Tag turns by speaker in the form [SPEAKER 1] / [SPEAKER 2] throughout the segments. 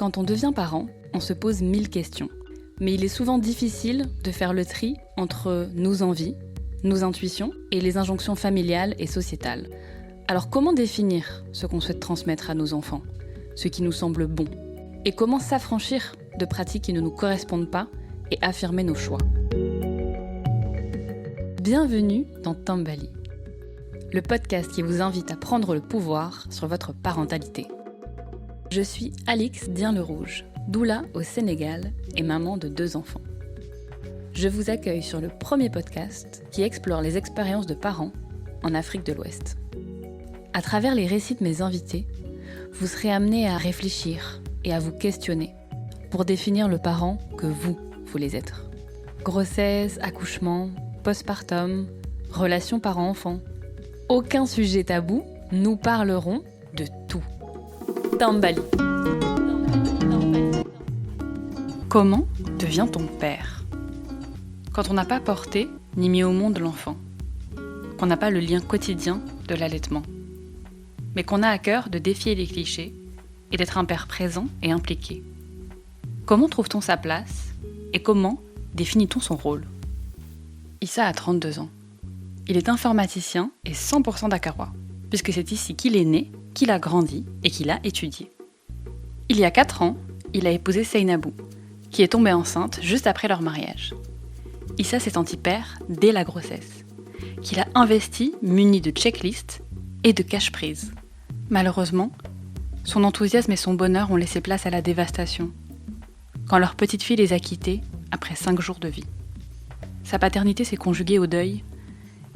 [SPEAKER 1] Quand on devient parent, on se pose 1000 questions. Mais il est souvent difficile de faire le tri entre nos envies, nos intuitions et les injonctions familiales et sociétales. Alors comment définir ce qu'on souhaite transmettre à nos enfants, ce qui nous semble bon? Et comment s'affranchir de pratiques qui ne nous correspondent pas et affirmer nos choix? Bienvenue dans Tambali, le podcast qui vous invite à prendre le pouvoir sur votre parentalité. Je suis Alix Dien-Le-Rouge, doula au Sénégal et maman de 2 enfants. Je vous accueille sur le premier podcast qui explore les expériences de parents en Afrique de l'Ouest. À travers les récits de mes invités, vous serez amenés à réfléchir et à vous questionner pour définir le parent que vous voulez être. Grossesse, accouchement, postpartum, relations parents-enfants. Aucun sujet tabou, nous parlerons de tout. Tambali. Comment devient-on père? Quand on n'a pas porté ni mis au monde l'enfant, qu'on n'a pas le lien quotidien de l'allaitement, mais qu'on a à cœur de défier les clichés et d'être un père présent et impliqué. Comment trouve-t-on sa place et comment définit-on son rôle? Issa a 32 ans. Il est informaticien et 100% dakarois, puisque c'est ici qu'il est né, qu'il a grandi et qu'il a étudié. Il y a 4 ans, il a épousé Seynabou, qui est tombée enceinte juste après leur mariage. Issa s'est senti père dès la grossesse, qu'il a investi muni de checklists et de cache-prise. Malheureusement, son enthousiasme et son bonheur ont laissé place à la dévastation, quand leur petite fille les a quittés après 5 jours de vie. Sa paternité s'est conjuguée au deuil,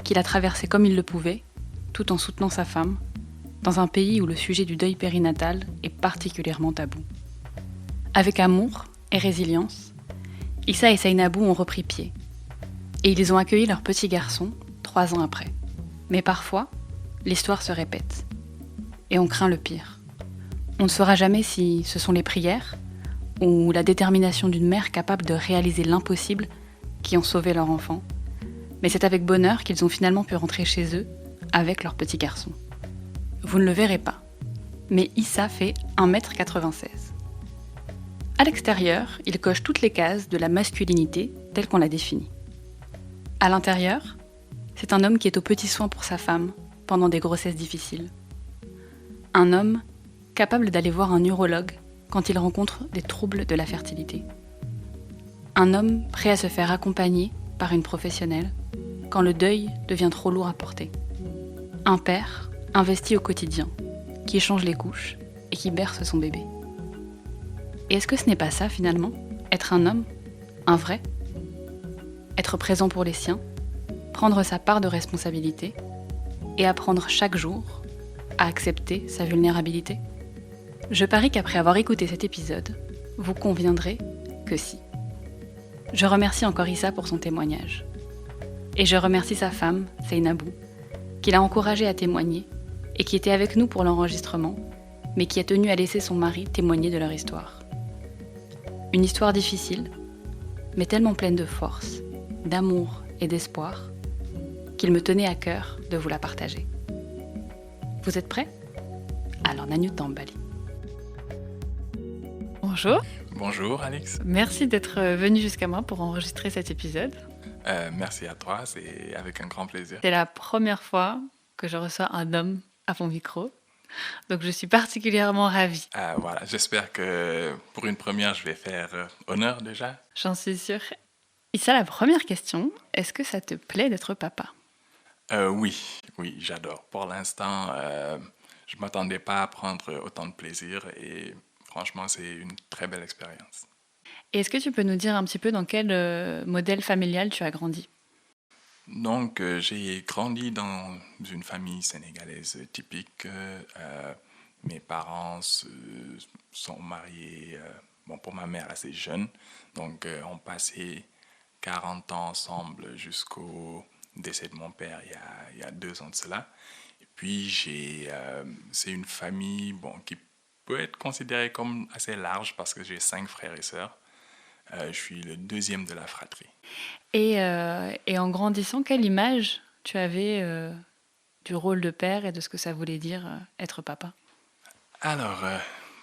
[SPEAKER 1] qu'il a traversé comme il le pouvait, tout en soutenant sa femme, dans un pays où le sujet du deuil périnatal est particulièrement tabou. Avec amour et résilience, Issa et Seynabou ont repris pied, et ils ont accueilli leur petit garçon 3 ans après. Mais parfois, l'histoire se répète, et on craint le pire. On ne saura jamais si ce sont les prières ou la détermination d'une mère capable de réaliser l'impossible qui ont sauvé leur enfant, mais c'est avec bonheur qu'ils ont finalement pu rentrer chez eux avec leur petit garçon. Vous ne le verrez pas, mais Issa fait 1m96. À l'extérieur, il coche toutes les cases de la masculinité telle qu'on la définit. À l'intérieur, c'est un homme qui est aux petits soins pour sa femme pendant des grossesses difficiles. Un homme capable d'aller voir un urologue quand il rencontre des troubles de la fertilité. Un homme prêt à se faire accompagner par une professionnelle quand le deuil devient trop lourd à porter. Un père investi au quotidien, qui change les couches et qui berce son bébé. Et est-ce que ce n'est pas ça finalement, être un homme, un vrai? Être présent pour les siens, prendre sa part de responsabilité et apprendre chaque jour à accepter sa vulnérabilité? Je parie qu'après avoir écouté cet épisode, vous conviendrez que si. Je remercie encore Issa pour son témoignage. Et je remercie sa femme, Seynabou, qui l'a encouragée à témoigner et qui était avec nous pour l'enregistrement, mais qui a tenu à laisser son mari témoigner de leur histoire. Une histoire difficile, mais tellement pleine de force, d'amour et d'espoir, qu'il me tenait à cœur de vous la partager. Vous êtes prêts? Alors Nanyut Tambali. Bonjour.
[SPEAKER 2] Bonjour Alix.
[SPEAKER 1] Merci d'être venu jusqu'à moi pour enregistrer cet épisode.
[SPEAKER 2] Merci à toi, c'est avec un grand plaisir.
[SPEAKER 1] C'est la première fois que je reçois un homme à mon micro, donc je suis particulièrement ravie.
[SPEAKER 2] Voilà, j'espère que pour une première, je vais faire honneur déjà.
[SPEAKER 1] J'en suis sûre. Issa, la première question, est-ce que ça te plaît d'être papa?
[SPEAKER 2] Oui, j'adore. Pour l'instant, je ne m'attendais pas à prendre autant de plaisir et franchement, c'est une très belle expérience.
[SPEAKER 1] Et est-ce que tu peux nous dire un petit peu dans quel modèle familial tu as grandi?
[SPEAKER 2] Donc, j'ai grandi dans une famille sénégalaise typique. Mes parents sont mariés, pour ma mère assez jeune. Donc, on passait 40 ans ensemble jusqu'au décès de mon père il y a 2 ans de cela. Et puis, c'est une famille qui peut être considérée comme assez large parce que j'ai 5 frères et sœurs. Je suis le 2e de la fratrie.
[SPEAKER 1] Et en grandissant, quelle image tu avais du rôle de père et de ce que ça voulait dire être papa?
[SPEAKER 2] Alors,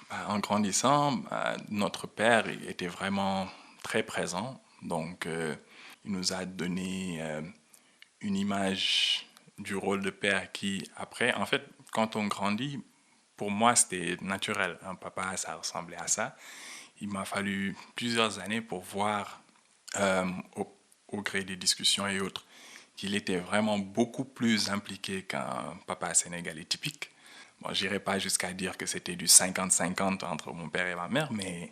[SPEAKER 2] En grandissant, notre père était vraiment très présent. Donc, il nous a donné une image du rôle de père qui, après, en fait, quand on grandit, pour moi, c'était naturel. Un papa, ça ressemblait à ça. Il m'a fallu plusieurs années pour voir, euh, au, au gré des discussions et autres, qu'il était vraiment beaucoup plus impliqué qu'un papa sénégalais typique. Bon, j'irai pas jusqu'à dire que c'était du 50-50 entre mon père et ma mère, mais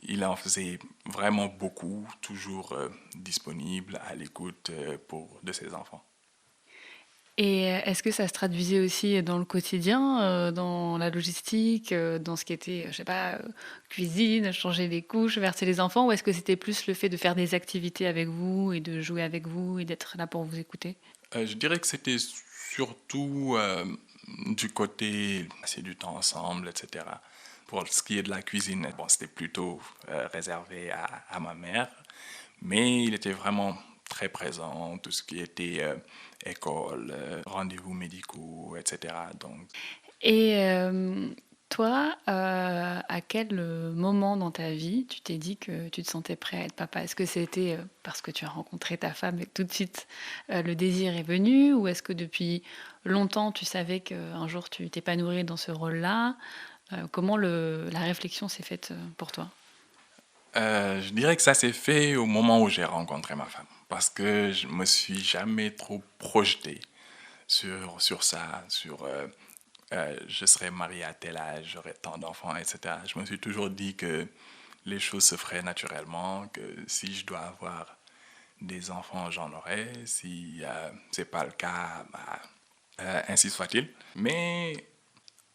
[SPEAKER 2] il en faisait vraiment beaucoup, toujours disponible, à l'écoute de ses enfants.
[SPEAKER 1] Et est-ce que ça se traduisait aussi dans le quotidien, dans la logistique, dans ce qui était, je sais pas, cuisine, changer les couches, verser les enfants, ou est-ce que c'était plus le fait de faire des activités avec vous et de jouer avec vous et d'être là pour vous écouter?
[SPEAKER 2] Je dirais que c'était surtout du côté passer du temps ensemble, etc. Pour ce qui est de la cuisine, bon, c'était plutôt réservé à ma mère, mais il était vraiment très présent, tout ce qui était école, rendez-vous médicaux, etc. Donc,
[SPEAKER 1] Et toi, à quel moment dans ta vie tu t'es dit que tu te sentais prêt à être papa? Est-ce que c'était parce que tu as rencontré ta femme et que tout de suite le désir est venu? Ou est-ce que depuis longtemps tu savais qu'un jour tu t'épanouirais dans ce rôle-là? Comment la réflexion s'est faite pour toi?
[SPEAKER 2] je dirais que ça s'est fait au moment où j'ai rencontré ma femme, parce que je me suis jamais trop projeté sur ça, je serai marié à tel âge, j'aurai tant d'enfants, etc. Je me suis toujours dit que les choses se feraient naturellement, que si je dois avoir des enfants, j'en aurai. Si c'est pas le cas, bah, ainsi soit-il. Mais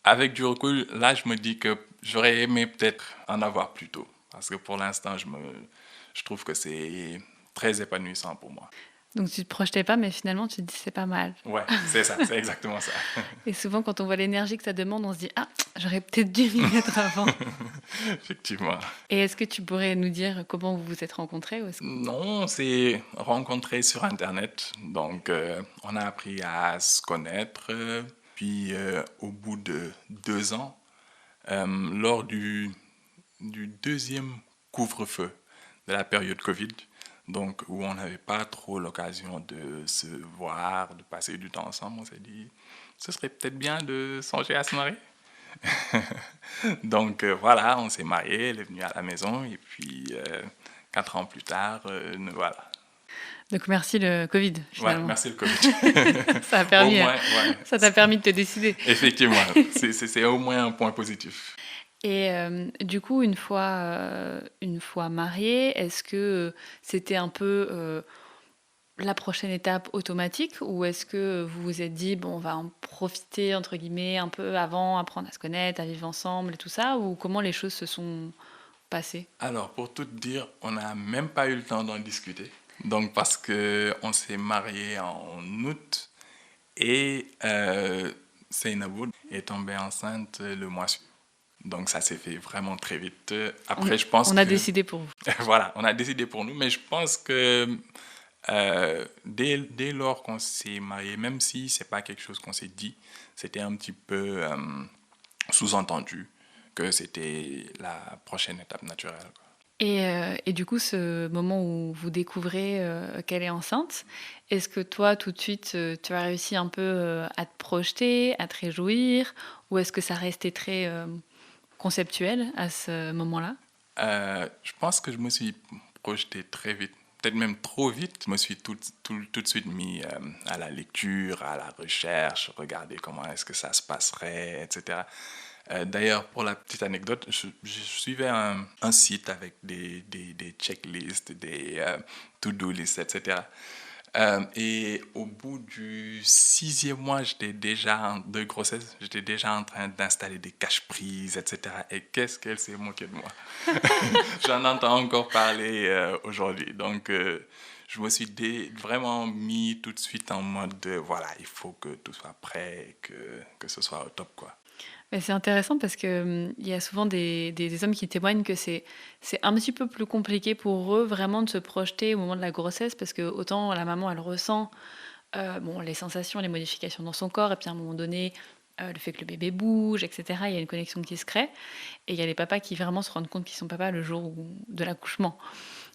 [SPEAKER 2] avec du recul, là, je me dis que j'aurais aimé peut-être en avoir plus tôt. Parce que pour l'instant, je trouve que c'est très épanouissant pour moi.
[SPEAKER 1] Donc tu te projetais pas, mais finalement tu te dis c'est pas mal.
[SPEAKER 2] Ouais, c'est ça, c'est exactement ça.
[SPEAKER 1] Et souvent quand on voit l'énergie que ça demande, on se dit ah j'aurais peut-être dû m'y mettre avant.
[SPEAKER 2] Effectivement.
[SPEAKER 1] Et est-ce que tu pourrais nous dire comment vous vous êtes rencontrés ou est-ce
[SPEAKER 2] Non, on s'est rencontrés sur Internet. Donc, on a appris à se connaître. Puis, au bout de 2 ans, lors du deuxième couvre-feu de la période Covid, donc où on n'avait pas trop l'occasion de se voir, de passer du temps ensemble, on s'est dit, ce serait peut-être bien de songer à se marier. Donc voilà, on s'est mariés, elle est venue à la maison et puis 4 ans plus tard, nous voilà.
[SPEAKER 1] Donc merci le Covid
[SPEAKER 2] Ouais,
[SPEAKER 1] finalement.
[SPEAKER 2] merci le Covid.
[SPEAKER 1] Ça a
[SPEAKER 2] Au
[SPEAKER 1] permis,
[SPEAKER 2] moins, ouais.
[SPEAKER 1] ça t'a permis de te décider.
[SPEAKER 2] Effectivement, c'est au moins un point positif.
[SPEAKER 1] Et du coup, une fois marié, est-ce que c'était un peu la prochaine étape automatique ou est-ce que vous vous êtes dit, bon, on va en profiter, entre guillemets, un peu avant, apprendre à se connaître, à vivre ensemble et tout ça, ou comment les choses se sont passées?
[SPEAKER 2] Alors, pour tout te dire, on n'a même pas eu le temps d'en discuter. Donc, parce que on s'est marié en août et Seynabou est tombée enceinte le mois suivant. Donc, ça s'est fait vraiment très vite. Après, je pense
[SPEAKER 1] On a
[SPEAKER 2] que...
[SPEAKER 1] décidé pour vous.
[SPEAKER 2] Voilà, on a décidé pour nous, mais je pense que dès lors qu'on s'est marié, même si c'est pas quelque chose qu'on s'est dit, c'était un petit peu sous-entendu que c'était la prochaine étape naturelle, quoi.
[SPEAKER 1] Et du coup, ce moment où vous découvrez qu'elle est enceinte, est-ce que toi, tout de suite, tu as réussi un peu à te projeter, à te réjouir, ou est-ce que ça restait très conceptuel à ce moment-là?
[SPEAKER 2] Je pense que je me suis projeté très vite, peut-être même trop vite. Je me suis tout de suite mis à la lecture, à la recherche, regarder comment est-ce que ça se passerait, etc. D'ailleurs, pour la petite anecdote, je suivais un site avec des checklists, des to-do lists, etc. Et au bout du 6e mois de grossesse, j'étais déjà en train d'installer des caches-prises, etc. Et qu'est-ce qu'elle s'est moquée de moi. J'en entends encore parler aujourd'hui. Donc, je me suis vraiment mis tout de suite en mode de, voilà, il faut que tout soit prêt, que ce soit au top, quoi.
[SPEAKER 1] Mais c'est intéressant parce que il y a souvent des hommes qui témoignent que c'est un petit peu plus compliqué pour eux vraiment de se projeter au moment de la grossesse parce que autant la maman elle ressent bon, les sensations, les modifications dans son corps et puis à un moment donné le fait que le bébé bouge, etc. Il y a une connexion qui se crée. Et il y a les papas qui vraiment se rendent compte qu'ils sont papas le jour de l'accouchement.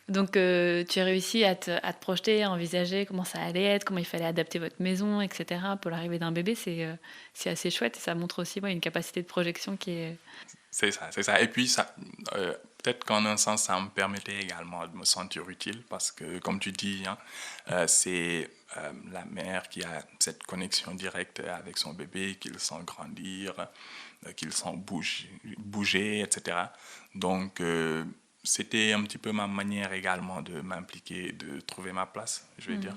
[SPEAKER 1] Donc, tu as réussi à te projeter, à envisager comment ça allait être, comment il fallait adapter votre maison, etc. Pour l'arrivée d'un bébé, c'est assez chouette et ça montre aussi une capacité de projection qui est...
[SPEAKER 2] C'est ça, c'est ça. Et puis, ça, peut-être qu'en un sens, ça me permettait également de me sentir utile parce que, comme tu dis, hein, c'est la mère qui a cette connexion directe avec son bébé, qu'il sent grandir, qu'il sent bouger, etc. Donc, c'était un petit peu ma manière également de m'impliquer, de trouver ma place, je vais dire.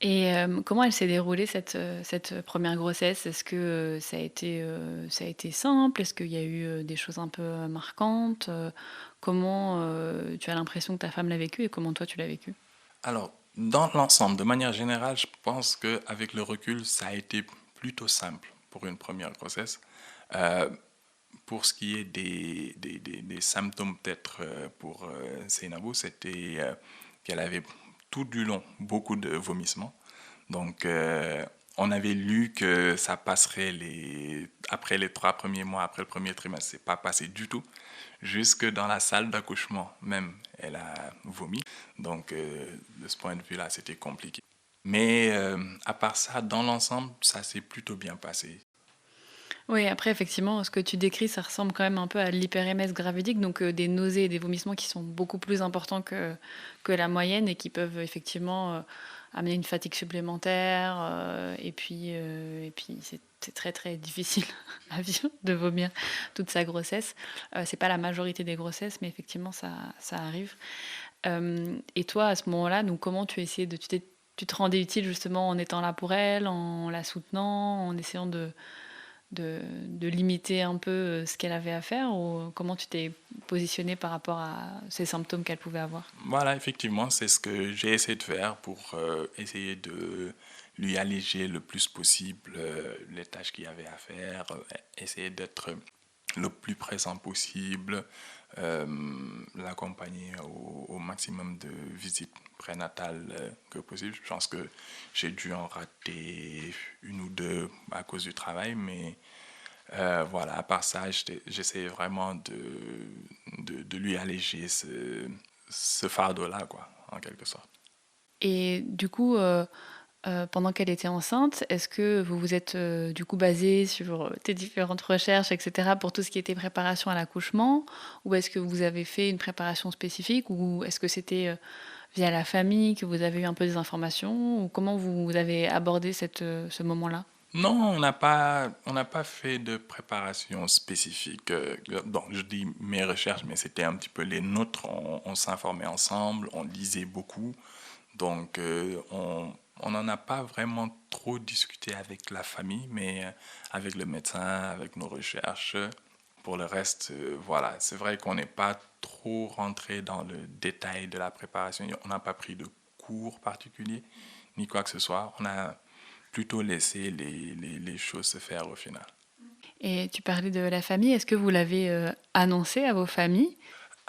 [SPEAKER 1] Et comment elle s'est déroulée cette première grossesse? Est-ce que ça a été simple? Est-ce qu'il y a eu des choses un peu marquantes? Comment tu as l'impression que ta femme l'a vécu et comment toi tu l'as vécu?
[SPEAKER 2] Alors, dans l'ensemble, de manière générale, je pense qu'avec le recul, ça a été plutôt simple pour une première grossesse. Euh, pour ce qui est des symptômes, peut-être pour Seynabou, c'était qu'elle avait tout du long beaucoup de vomissements. Donc, on avait lu que ça passerait après les 3 premiers mois, après le premier trimestre. C'est pas passé du tout. Jusque dans la salle d'accouchement même, elle a vomi. Donc, de ce point de vue-là, c'était compliqué. Mais à part ça, dans l'ensemble, ça s'est plutôt bien passé.
[SPEAKER 1] Oui, après, effectivement, ce que tu décris, ça ressemble quand même un peu à l'hyperémèse gravidique, donc des nausées et des vomissements qui sont beaucoup plus importants que la moyenne et qui peuvent effectivement amener une fatigue supplémentaire. Et puis c'est très très difficile à vivre de vomir toute sa grossesse. C'est pas la majorité des grossesses, mais effectivement, ça arrive. Et toi, à ce moment-là, donc, comment tu essayais tu te rendais utile justement en étant là pour elle, en la soutenant, en essayant de limiter un peu ce qu'elle avait à faire ou comment tu t'es positionné par rapport à ces symptômes qu'elle pouvait avoir?
[SPEAKER 2] Voilà, effectivement, c'est ce que j'ai essayé de faire pour essayer de lui alléger le plus possible les tâches qu'il y avait à faire, essayer d'être le plus présent possible, l'accompagner au maximum de visites prénatales que possible. Je pense que j'ai dû en rater une ou deux à cause du travail, mais voilà, à part ça, j'essayais vraiment de lui alléger ce fardeau-là, quoi, en quelque sorte.
[SPEAKER 1] Et du coup, pendant qu'elle était enceinte, est-ce que vous vous êtes du coup basé sur tes différentes recherches, etc., pour tout ce qui était préparation à l'accouchement? Ou est-ce que vous avez fait une préparation spécifique? Ou est-ce que c'était via la famille que vous avez eu un peu des informations? Ou comment vous avez abordé ce moment-là?
[SPEAKER 2] Non, on n'a pas fait de préparation spécifique. Bon, je dis mes recherches, mais c'était un petit peu les nôtres. On s'informait ensemble, on lisait beaucoup. Donc, on n'en a pas vraiment trop discuté avec la famille, mais avec le médecin, avec nos recherches. Pour le reste, voilà, c'est vrai qu'on n'est pas trop rentré dans le détail de la préparation. On n'a pas pris de cours particuliers, ni quoi que ce soit. On a plutôt laisser les choses se faire au final.
[SPEAKER 1] Et tu parlais de la famille, est-ce que vous l'avez annoncé à vos familles?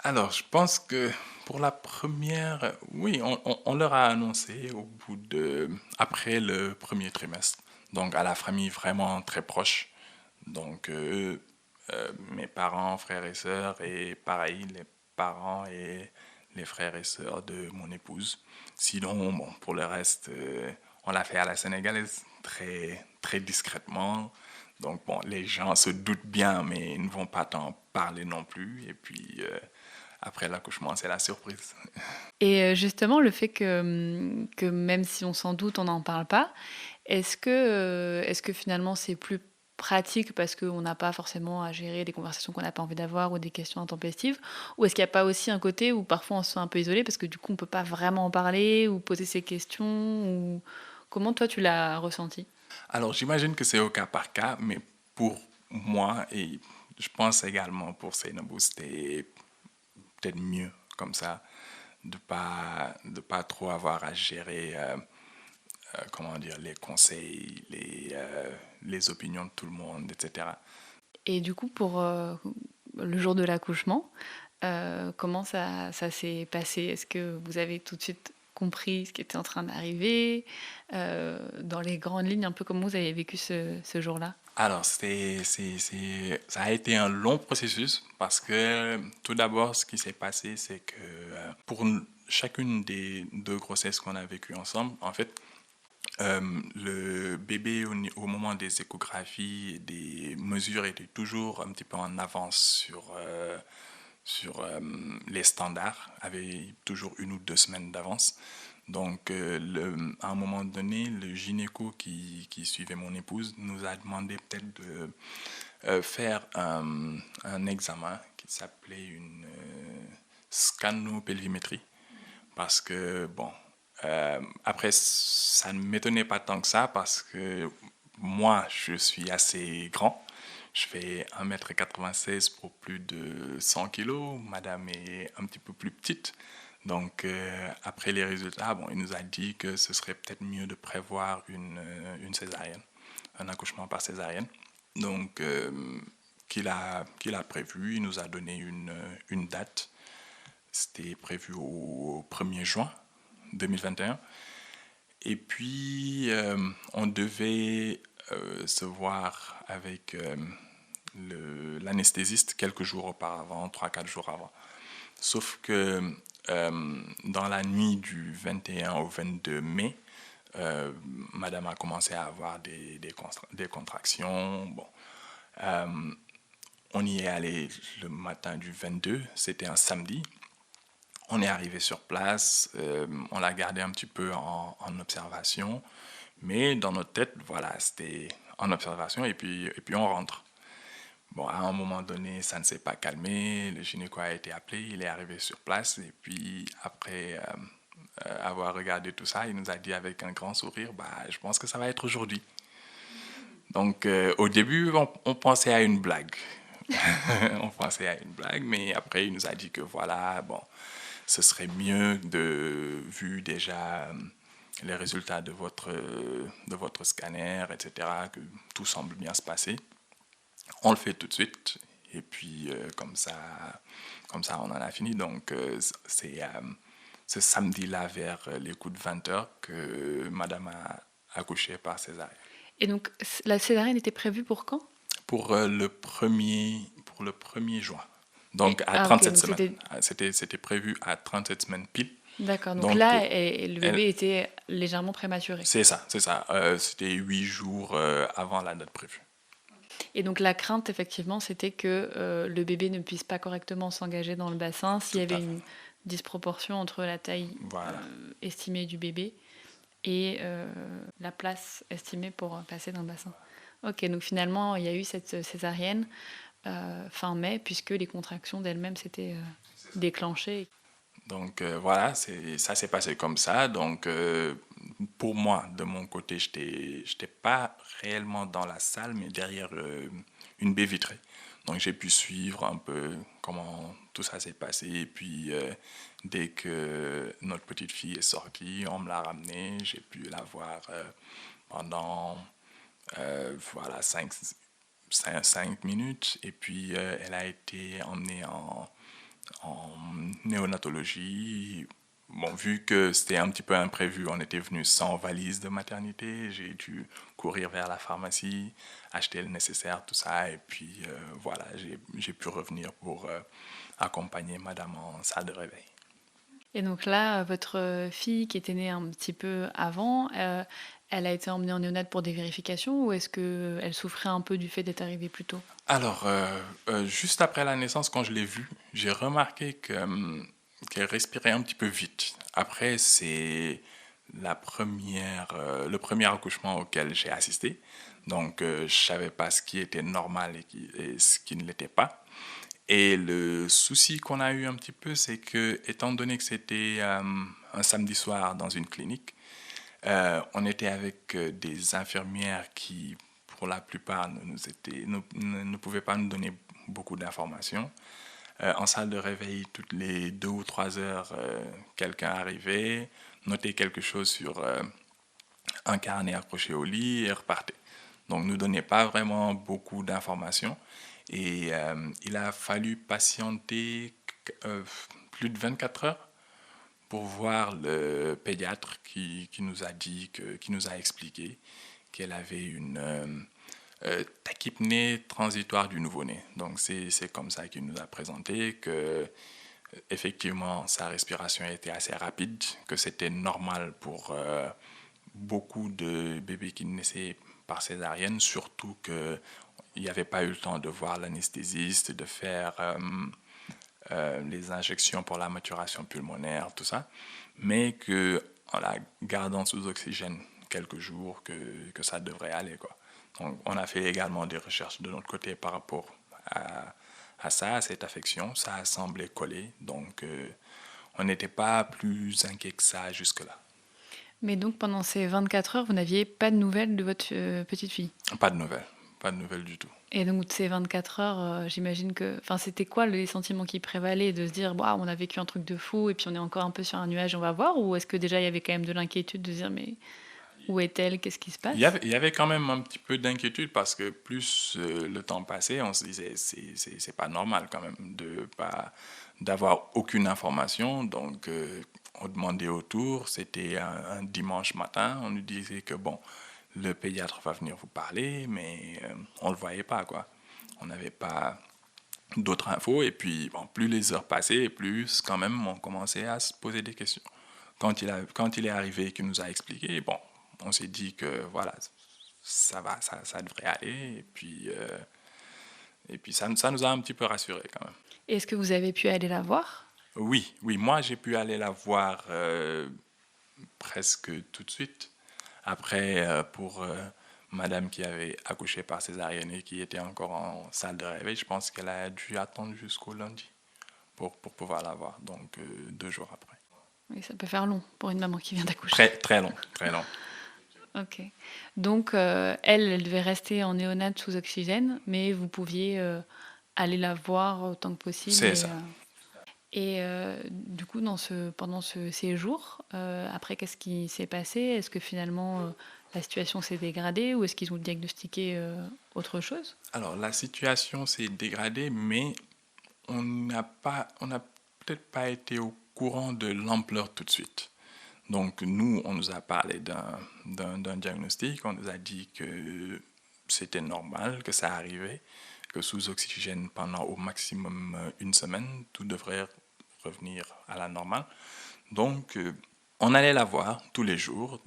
[SPEAKER 2] Alors, je pense que pour la première, oui, on leur a annoncé après le premier trimestre, donc à la famille vraiment très proche. Donc, mes parents, frères et sœurs, et pareil, les parents et les frères et sœurs de mon épouse. Sinon, bon, pour le reste, on l'a fait à la sénégalaise, très, très discrètement. Donc, bon, les gens se doutent bien, mais ils ne vont pas t'en parler non plus. Et puis, après l'accouchement, c'est la surprise.
[SPEAKER 1] Et justement, le fait que même si on s'en doute, on n'en parle pas, est-ce que finalement c'est plus pratique parce qu'on n'a pas forcément à gérer des conversations qu'on n'a pas envie d'avoir ou des questions intempestives? Ou est-ce qu'il n'y a pas aussi un côté où parfois on se sent un peu isolé parce que du coup on ne peut pas vraiment en parler ou poser ses questions ou... Comment toi tu l'as ressenti?
[SPEAKER 2] Alors, j'imagine que c'est au cas par cas, mais pour moi, et je pense également pour Seynabou, c'était peut-être mieux comme ça, de pas trop avoir à gérer, comment dire, les conseils, les opinions de tout le monde, etc.
[SPEAKER 1] Et du coup, pour le jour de l'accouchement, comment ça s'est passé? Est-ce que vous avez tout de suite compris ce qui était en train d'arriver? Dans les grandes lignes, un peu comment vous avez vécu ce jour-là?
[SPEAKER 2] Alors, ça a été un long processus parce que tout d'abord, ce qui s'est passé, c'est que chacune des deux grossesses qu'on a vécues ensemble, en fait, le bébé au moment des échographies et des mesures était toujours un petit peu en avance sur les standards, avait toujours 1 ou 2 semaines d'avance. Donc, à un moment donné, le gynéco qui suivait mon épouse nous a demandé peut-être de faire un examen qui s'appelait une scanopelvimétrie. Parce que, bon, après, ça ne m'étonnait pas tant que ça parce que moi, je suis assez grand. Je fais 1,96 m pour plus de 100 kilos. Madame est un petit peu plus petite. Donc, après les résultats, bon, il nous a dit que ce serait peut-être mieux de prévoir une césarienne, un accouchement par césarienne. Donc, qu'il a prévu, il nous a donné une date. C'était prévu au 1er juin 2021. Et puis, on devait se voir avec l'anesthésiste quelques jours auparavant, 3-4 jours avant. Sauf que dans la nuit du 21 au 22 mai, madame a commencé à avoir des contractions. Bon, on y est allé le matin du 22, c'était un samedi. On est arrivé sur place, on l'a gardé un petit peu en observation, mais dans notre tête, voilà, c'était en observation et puis on rentre. Bon, à un moment donné, ça ne s'est pas calmé, le gynéco a été appelé, il est arrivé sur place et puis après avoir regardé tout ça, il nous a dit avec un grand sourire, bah, je pense que ça va être aujourd'hui. Donc au début, on pensait à une blague. On pensait à une blague, mais après il nous a dit que voilà, bon, ce serait mieux vu déjà les résultats de votre scanner, etc., que tout semble bien se passer. On le fait tout de suite, et puis comme ça, on en a fini. Donc c'est ce samedi-là, vers les coups de 20h, que madame a accouché par césarienne.
[SPEAKER 1] Et donc, la césarienne était prévue pour quand?
[SPEAKER 2] Pour le 1er juin. Donc à
[SPEAKER 1] Ah,
[SPEAKER 2] 37
[SPEAKER 1] donc
[SPEAKER 2] semaines. C'était prévu à 37 semaines pile.
[SPEAKER 1] D'accord, donc
[SPEAKER 2] Donc
[SPEAKER 1] là, le bébé était légèrement prématuré.
[SPEAKER 2] c'est ça. C'était 8 jours avant la date prévue.
[SPEAKER 1] Et donc la crainte, effectivement, c'était que le bébé ne puisse pas correctement s'engager dans le bassin s'il y avait une disproportion entre la taille
[SPEAKER 2] Voilà.
[SPEAKER 1] estimée du bébé et la place estimée pour passer dans le bassin. Ok, donc finalement, il y a eu cette césarienne fin mai, puisque les contractions d'elles-mêmes s'étaient déclenchées.
[SPEAKER 2] Donc voilà, ça s'est passé comme ça. Donc pour moi, de mon côté, j'étais pas réellement dans la salle, mais derrière une baie vitrée. Donc j'ai pu suivre un peu comment tout ça s'est passé. Et puis dès que notre petite fille est sortie, on me l'a ramenée. J'ai pu la voir pendant voilà, 5 minutes. Et puis elle a été emmenée en néonatologie. Bon, vu que c'était un petit peu imprévu, on était venu sans valise de maternité, j'ai dû courir vers la pharmacie, acheter le nécessaire, tout ça, et puis voilà, j'ai pu revenir pour accompagner madame en salle de réveil.
[SPEAKER 1] Et donc là, votre fille qui était née un petit peu avant, elle a été emmenée en néonat pour des vérifications ou est-ce qu'elle souffrait un peu du fait d'être arrivée plus tôt?
[SPEAKER 2] Alors, juste après la naissance, quand je l'ai vue, j'ai remarqué qu'elle respirait un petit peu vite. Après, c'est le premier accouchement auquel j'ai assisté. Donc, je ne savais pas ce qui était normal et ce qui ne l'était pas. Et le souci qu'on a eu un petit peu, c'est que, étant donné que c'était un samedi soir dans une clinique, on était avec des infirmières qui, pour la plupart, ne pouvaient pas nous donner beaucoup d'informations. En salle de réveil, toutes les 2 ou 3 heures, quelqu'un arrivait, notait quelque chose sur un carnet accroché au lit et repartait. Donc, ne nous donnait pas vraiment beaucoup d'informations. Et il a fallu patienter plus de 24 heures pour voir le pédiatre qui nous a dit, qui nous a expliqué qu'elle avait une tachypnée transitoire du nouveau-né. Donc c'est comme ça qu'il nous a présenté que effectivement sa respiration était assez rapide, que c'était normal pour beaucoup de bébés qui naissaient par césarienne, surtout qu'il n'y avait pas eu le temps de voir l'anesthésiste, de faire les injections pour la maturation pulmonaire, tout ça, mais qu'en la gardant sous oxygène quelques jours, que ça devrait aller, quoi. Donc, on a fait également des recherches de notre côté par rapport à ça, à cette affection. Ça a semblé coller, donc on n'était pas plus inquiet que ça jusque-là.
[SPEAKER 1] Mais donc pendant ces 24 heures, vous n'aviez pas de nouvelles de votre petite fille?
[SPEAKER 2] Pas de nouvelles du tout.
[SPEAKER 1] Et donc ces 24 heures, j'imagine que... Enfin, c'était quoi les sentiments qui prévalaient? De se dire, bah, on a vécu un truc de fou et puis on est encore un peu sur un nuage, on va voir? Ou est-ce que déjà il y avait quand même de l'inquiétude de se dire, mais où est-elle? Qu'est-ce qui se passe?
[SPEAKER 2] Il y avait quand même un petit peu d'inquiétude parce que plus le temps passait, on se disait c'est pas normal quand même d'avoir aucune information. Donc on demandait autour, c'était un dimanche matin, on nous disait que bon, le pédiatre va venir vous parler, mais on le voyait pas, quoi. On n'avait pas d'autres infos et puis bon, plus les heures passaient, plus quand même on commençait à se poser des questions. Quand il est arrivé et qu'il nous a expliqué, bon, on s'est dit que voilà, ça va, ça devrait aller. Et puis ça nous a un petit peu rassurés quand même.
[SPEAKER 1] Est-ce que vous avez pu aller la voir?
[SPEAKER 2] Oui, moi j'ai pu aller la voir presque tout de suite. Après, pour madame qui avait accouché par césarienne et qui était encore en salle de réveil, je pense qu'elle a dû attendre jusqu'au lundi pour pouvoir la voir, donc 2 jours après.
[SPEAKER 1] Oui, ça peut faire long pour une maman qui vient d'accoucher.
[SPEAKER 2] Très long, très long.
[SPEAKER 1] Ok. Donc, elle devait rester en néonat sous oxygène, mais vous pouviez aller la voir autant que possible.
[SPEAKER 2] C'est ça.
[SPEAKER 1] Du coup, pendant ce séjour, après, qu'est-ce qui s'est passé? Est-ce que finalement la situation s'est dégradée ou est-ce qu'ils ont diagnostiqué autre chose?
[SPEAKER 2] Alors, la situation s'est dégradée, mais on n'a peut-être pas été au courant de l'ampleur tout de suite. Donc, nous, on nous a parlé d'un diagnostic, on nous a dit que c'était normal, que ça arrivait, que sous oxygène pendant au maximum 1 semaine, tout devrait revenir à la normale. Donc, on allait la voir tous les jours,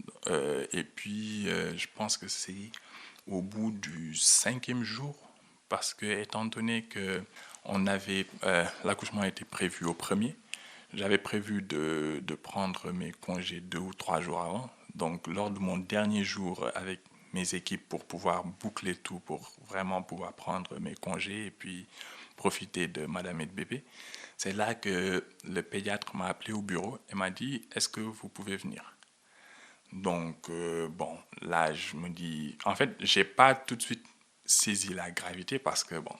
[SPEAKER 2] et puis je pense que c'est au bout du 5e jour, parce que étant donné que l'accouchement était prévu au 1er, j'avais prévu de prendre mes congés 2 ou 3 jours avant. Donc, lors de mon dernier jour avec mes équipes pour pouvoir boucler tout, pour vraiment pouvoir prendre mes congés et puis profiter de madame et de bébé, c'est là que le pédiatre m'a appelé au bureau et m'a dit « Est-ce que vous pouvez venir ?» Donc, bon, là, je me dis... En fait, j'ai pas tout de suite saisi la gravité parce que, bon,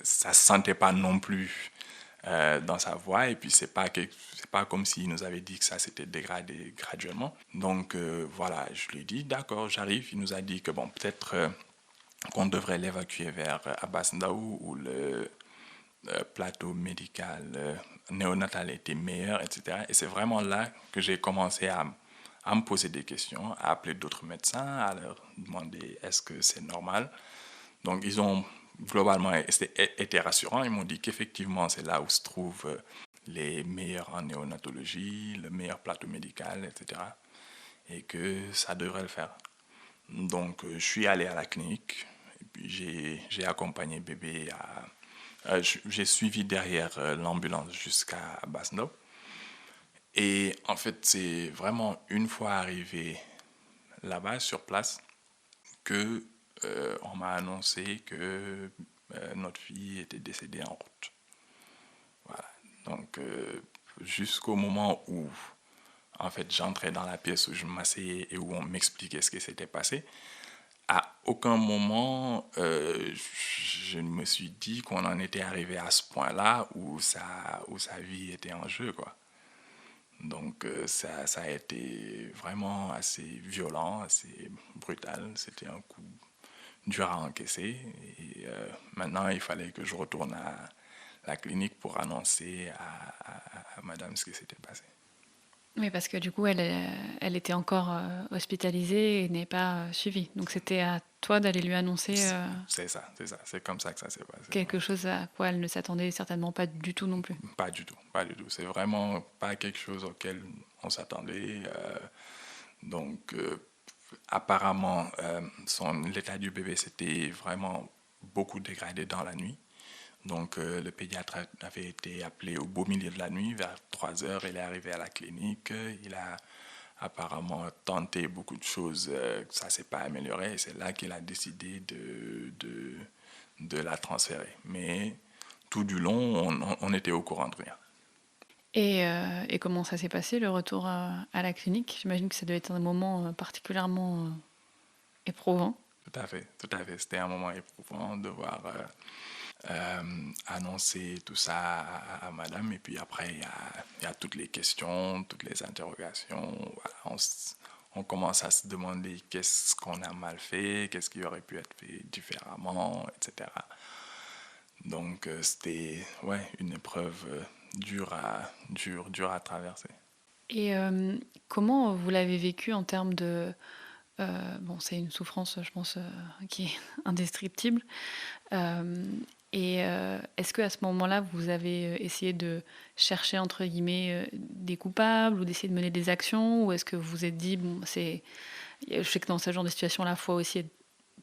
[SPEAKER 2] ça se sentait pas non plus dans sa voix et puis c'est pas comme s'il nous avait dit que ça s'était dégradé graduellement. Donc, voilà, je lui ai dit « D'accord, j'arrive. » Il nous a dit que, bon, peut-être qu'on devrait l'évacuer vers Abbas Ndao où le plateau médical néonatal était meilleur, etc. Et c'est vraiment là que j'ai commencé à me poser des questions, à appeler d'autres médecins, à leur demander est-ce que c'est normal. Donc ils ont globalement été rassurants, ils m'ont dit qu'effectivement c'est là où se trouvent les meilleurs en néonatologie, le meilleur plateau médical, etc. Et que ça devrait le faire. Donc je suis allé à la clinique, et puis j'ai accompagné bébé j'ai suivi derrière l'ambulance jusqu'à Basno. Et en fait, c'est vraiment une fois arrivé là-bas, sur place, que on m'a annoncé que notre fille était décédée en route. Voilà. Donc, jusqu'au moment où, en fait, j'entrais dans la pièce où je m'asseyais et où on m'expliquait ce qui s'était passé, à aucun moment je ne me suis dit qu'on en était arrivé à ce point-là où sa vie était en jeu, quoi. Donc ça a été vraiment assez violent, assez brutal. C'était un coup dur à encaisser. Et maintenant, il fallait que je retourne à la clinique pour annoncer à madame ce qui s'était passé.
[SPEAKER 1] Oui, parce que du coup, elle était encore hospitalisée et n'est pas suivie. Donc c'était à toi d'aller lui annoncer
[SPEAKER 2] C'est ça, c'est comme ça que ça s'est passé.
[SPEAKER 1] quelque chose à quoi elle ne s'attendait certainement pas du tout non plus.
[SPEAKER 2] Pas du tout, pas du tout. C'est vraiment pas quelque chose auquel on s'attendait. Donc, apparemment, l'état du bébé s'était vraiment beaucoup dégradé dans la nuit. Donc, le pédiatre avait été appelé au beau milieu de la nuit, vers 3 heures. Il est arrivé à la clinique. Il a apparemment tenté beaucoup de choses. Ça ne s'est pas amélioré. Et c'est là qu'il a décidé de la transférer. Mais tout du long, on était au courant de rien.
[SPEAKER 1] Et comment ça s'est passé, le retour à la clinique? J'imagine que ça devait être un moment particulièrement éprouvant.
[SPEAKER 2] Tout à fait, tout à fait. C'était un moment éprouvant de voir annoncer tout ça à madame. Et puis après, il y a toutes les questions, toutes les interrogations. Voilà, on commence à se demander qu'est-ce qu'on a mal fait, qu'est-ce qui aurait pu être fait différemment, etc. Donc, c'était ouais, une épreuve dure à traverser.
[SPEAKER 1] Et comment vous l'avez vécu en termes de... bon, c'est une souffrance, je pense, qui est indescriptible. Euh, et est-ce qu'à ce moment-là, vous avez essayé de chercher, entre guillemets, des coupables ou d'essayer de mener des actions? Ou est-ce que vous vous êtes dit, bon, c'est... Je sais que dans ce genre de situation, la foi aussi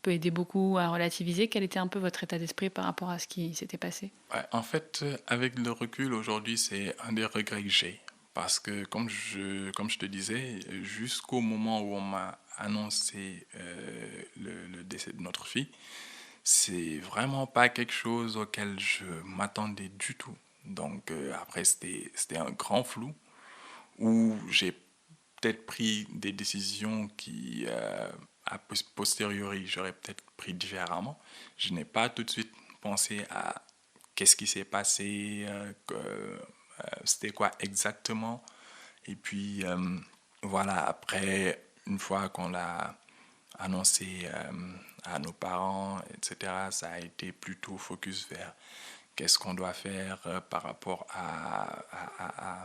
[SPEAKER 1] peut aider beaucoup à relativiser. Quel était un peu votre état d'esprit par rapport à ce qui s'était passé?
[SPEAKER 2] Ouais, en fait, avec le recul aujourd'hui, c'est un des regrets que j'ai. Parce que, comme je te disais, jusqu'au moment où on m'a annoncé le décès de notre fille, c'est vraiment pas quelque chose auquel je m'attendais du tout. Donc, après, c'était un grand flou où j'ai peut-être pris des décisions qui, a posteriori, j'aurais peut-être pris différemment. Je n'ai pas tout de suite pensé à qu'est-ce qui s'est passé, c'était quoi exactement. Et puis, voilà, après, une fois qu'on l'a annoncé à nos parents, etc., ça a été plutôt focus vers qu'est-ce qu'on doit faire par rapport à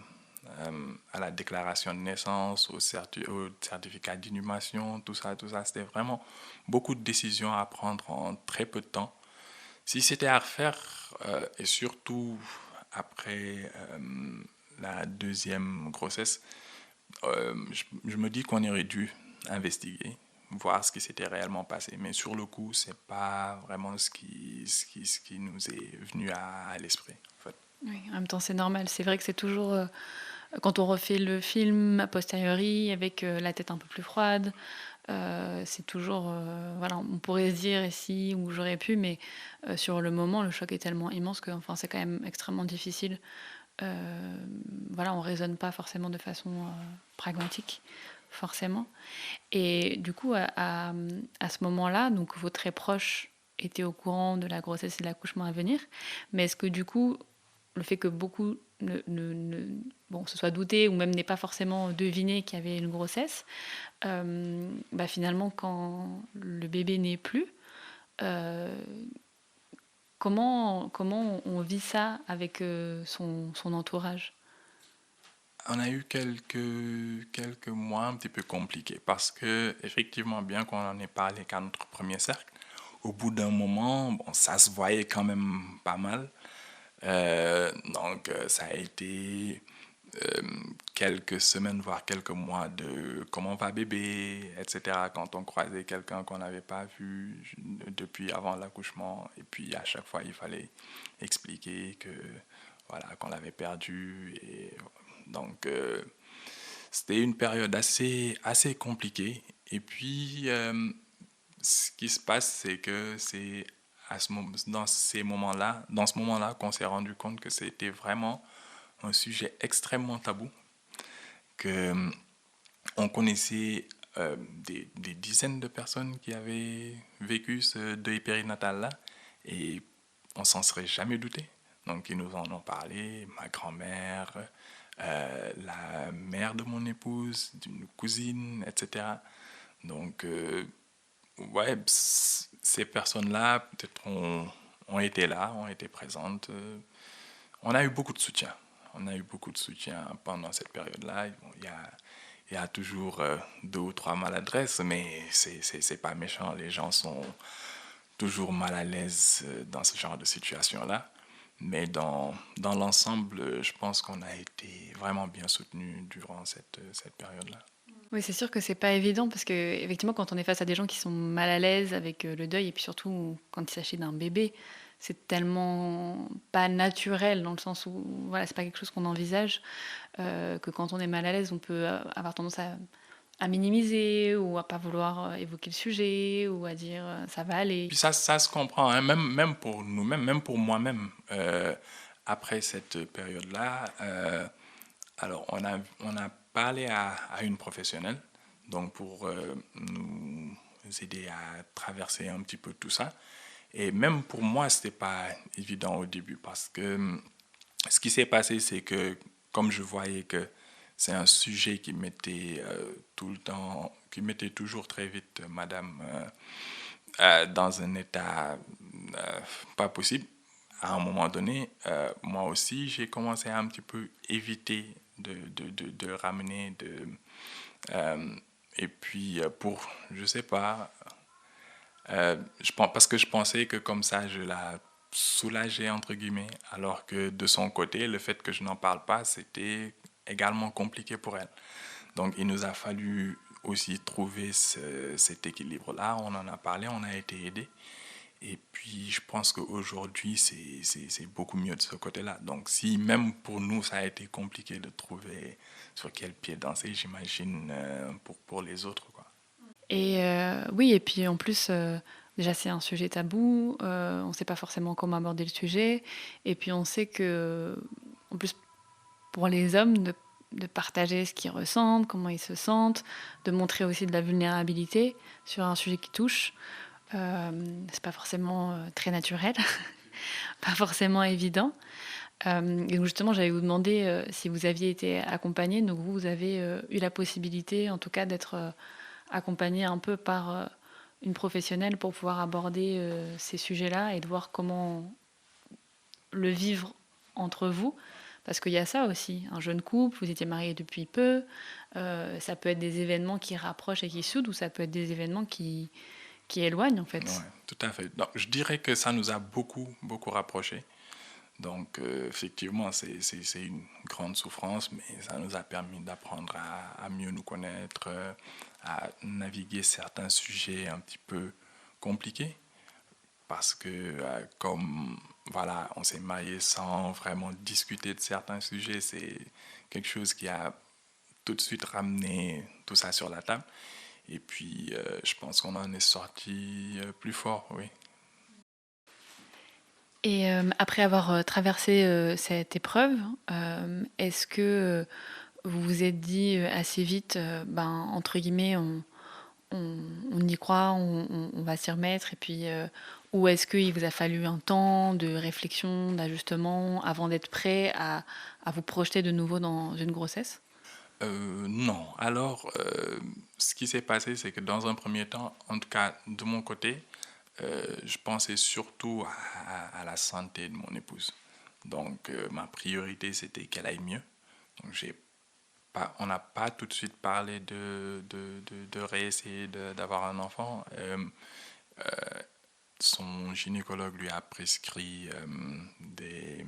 [SPEAKER 2] la déclaration de naissance, au certificat d'inhumation, tout ça, c'était vraiment beaucoup de décisions à prendre en très peu de temps. Si c'était à refaire, et surtout après la deuxième grossesse, je me dis qu'on aurait dû investiguer, voir ce qui s'était réellement passé. Mais sur le coup, c'est pas vraiment ce qui nous est venu à l'esprit. En fait.
[SPEAKER 1] Oui, en même temps, c'est normal. C'est vrai que c'est toujours, quand on refait le film a posteriori, avec la tête un peu plus froide, c'est toujours, voilà, on pourrait se dire et si, ou j'aurais pu, mais sur le moment, le choc est tellement immense que enfin, c'est quand même extrêmement difficile. Voilà, on raisonne pas forcément de façon pragmatique, forcément. Et du coup, à ce moment-là, donc vos très proches étaient au courant de la grossesse et de l'accouchement à venir, mais est-ce que du coup, le fait que beaucoup bon, se soient doutés ou même n'aient pas forcément deviné qu'il y avait une grossesse, bah finalement, quand le bébé n'est plus, euh, comment on vit ça avec son entourage?
[SPEAKER 2] On a eu quelques mois un petit peu compliqués parce que, effectivement, bien qu'on en ait parlé qu'à notre premier cercle, au bout d'un moment, bon, ça se voyait quand même pas mal. Donc, ça a été euh, quelques semaines, voire quelques mois de comment va bébé, etc. Quand on croisait quelqu'un qu'on n'avait pas vu depuis avant l'accouchement. Et puis, à chaque fois, il fallait expliquer que, voilà, qu'on l'avait perdu. Et donc, c'était une période assez compliquée. Et puis, ce qui se passe, c'est que c'est dans ce moment-là, qu'on s'est rendu compte que c'était vraiment un sujet extrêmement tabou, que on connaissait des dizaines de personnes qui avaient vécu ce deuil périnatal-là et on s'en serait jamais douté. Donc ils nous en ont parlé, ma grand-mère, la mère de mon épouse, d'une cousine, etc. Donc ouais, ces personnes-là peut-être ont été là, ont été présentes. On a eu beaucoup de soutien. on a eu beaucoup de soutien pendant cette période-là. Bon, il y a toujours 2 ou 3 maladresses, mais c'est pas méchant. Les gens sont toujours mal à l'aise dans ce genre de situation-là. Mais dans l'ensemble, je pense qu'on a été vraiment bien soutenus durant cette période-là.
[SPEAKER 1] Oui, c'est sûr que c'est pas évident parce que effectivement, quand on est face à des gens qui sont mal à l'aise avec le deuil et puis surtout quand il s'agit d'un bébé, c'est tellement pas naturel dans le sens où voilà, c'est pas quelque chose qu'on envisage que quand on est mal à l'aise, on peut avoir tendance à minimiser ou à pas vouloir évoquer le sujet ou à dire ça va aller.
[SPEAKER 2] Puis ça se comprend, hein, même pour nous-mêmes, même pour moi-même. Après cette période-là, alors on a parlé à une professionnelle, donc pour nous aider à traverser un petit peu tout ça. Et même pour moi, c'était pas évident au début parce que ce qui s'est passé, c'est que comme je voyais que c'est un sujet qui mettait tout le temps, qui mettait toujours très vite Madame dans un état pas possible, à un moment donné, moi aussi, j'ai commencé à un petit peu éviter de ramener et puis je sais pas, parce que je pensais que comme ça, je la soulageais, entre guillemets, alors que de son côté, le fait que je n'en parle pas, c'était également compliqué pour elle. Donc, il nous a fallu aussi trouver cet équilibre-là. On en a parlé, on a été aidé. Et puis, je pense qu'aujourd'hui, c'est beaucoup mieux de ce côté-là. Donc, si même pour nous, ça a été compliqué de trouver sur quel pied danser, j'imagine pour les autres, quoi.
[SPEAKER 1] Et oui, et puis en plus, déjà c'est un sujet tabou, on ne sait pas forcément comment aborder le sujet, et puis on sait que, en plus, pour les hommes, de partager ce qu'ils ressentent, comment ils se sentent, de montrer aussi de la vulnérabilité sur un sujet qui touche, c'est pas forcément très naturel, pas forcément évident. Et donc justement, j'allais vous demander si vous aviez été accompagné, donc vous avez eu la possibilité, en tout cas, d'être accompagné un peu par une professionnelle pour pouvoir aborder ces sujets-là et de voir comment le vivre entre vous. Parce qu'il y a ça aussi, un jeune couple, vous étiez mariés depuis peu, ça peut être des événements qui rapprochent et qui soudent, ou ça peut être des événements qui éloignent en
[SPEAKER 2] Ouais,
[SPEAKER 1] fait.
[SPEAKER 2] tout à fait. Donc, je dirais que ça nous a beaucoup rapprochés. Donc, effectivement, c'est une grande souffrance, mais ça nous a permis d'apprendre à mieux nous connaître, à naviguer certains sujets un petit peu compliqués. Parce que, comme voilà, on s'est marié sans vraiment discuter de certains sujets, c'est quelque chose qui a tout de suite ramené tout ça sur la table. Et puis, je pense qu'on en est sorti plus fort, oui.
[SPEAKER 1] Et après avoir traversé cette épreuve, est-ce que vous vous êtes dit assez vite, ben, entre guillemets, on y croit, on va s'y remettre, et puis, ou est-ce qu'il vous a fallu un temps de réflexion, d'ajustement, avant d'être prêt à vous projeter de nouveau dans une grossesse?
[SPEAKER 2] Non. Alors, ce qui s'est passé, c'est que dans un premier temps, en tout cas de mon côté, je pensais surtout à la santé de mon épouse. Donc, ma priorité, c'était qu'elle aille mieux. Donc, on n'a pas tout de suite parlé de réessayer d'avoir un enfant. Son gynécologue lui a prescrit des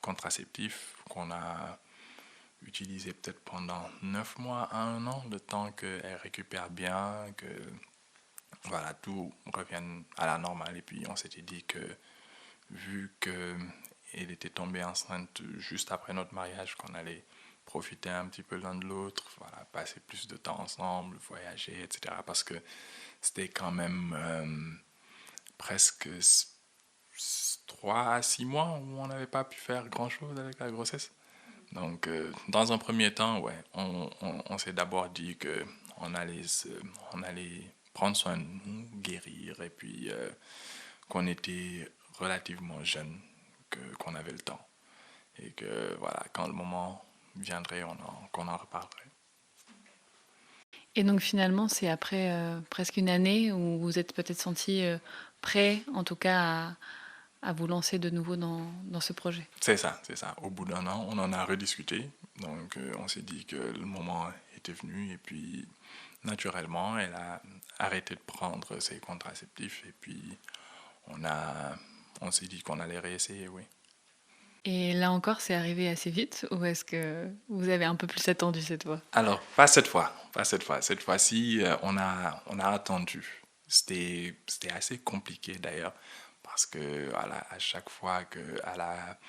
[SPEAKER 2] contraceptifs qu'on a utilisés peut-être pendant 9 mois à 1 an, le temps qu'elle récupère bien, que voilà, tout revienne à la normale. Et puis on s'était dit que vu qu'elle était tombée enceinte juste après notre mariage, qu'on allait profiter un petit peu l'un de l'autre, voilà, passer plus de temps ensemble, voyager, etc. Parce que c'était quand même presque 3 à 6 mois où on n'avait pas pu faire grand-chose avec la grossesse. Donc, dans un premier temps, ouais, on s'est d'abord dit que on allait prendre soin de nous, guérir, et puis qu'on était relativement jeune, qu'on avait le temps. Et que, voilà, quand le moment viendrait, qu'on en reparlerait.
[SPEAKER 1] Et donc finalement, c'est après presque une année où vous êtes peut-être senti prêt, en tout cas, à vous lancer de nouveau dans ce projet?
[SPEAKER 2] C'est ça, c'est ça. Au bout d'un an, on en a rediscuté. Donc, on s'est dit que le moment était venu. Et puis, naturellement, elle a arrêté de prendre ses contraceptifs. Et puis, on a, on s'est dit qu'on allait réessayer, oui.
[SPEAKER 1] Et là encore, c'est arrivé assez vite ou est-ce que vous avez un peu plus attendu cette fois?
[SPEAKER 2] Alors, pas cette fois, pas cette fois. Cette fois-ci, on a attendu. C'était assez compliqué d'ailleurs, parce que voilà, à chaque fois à la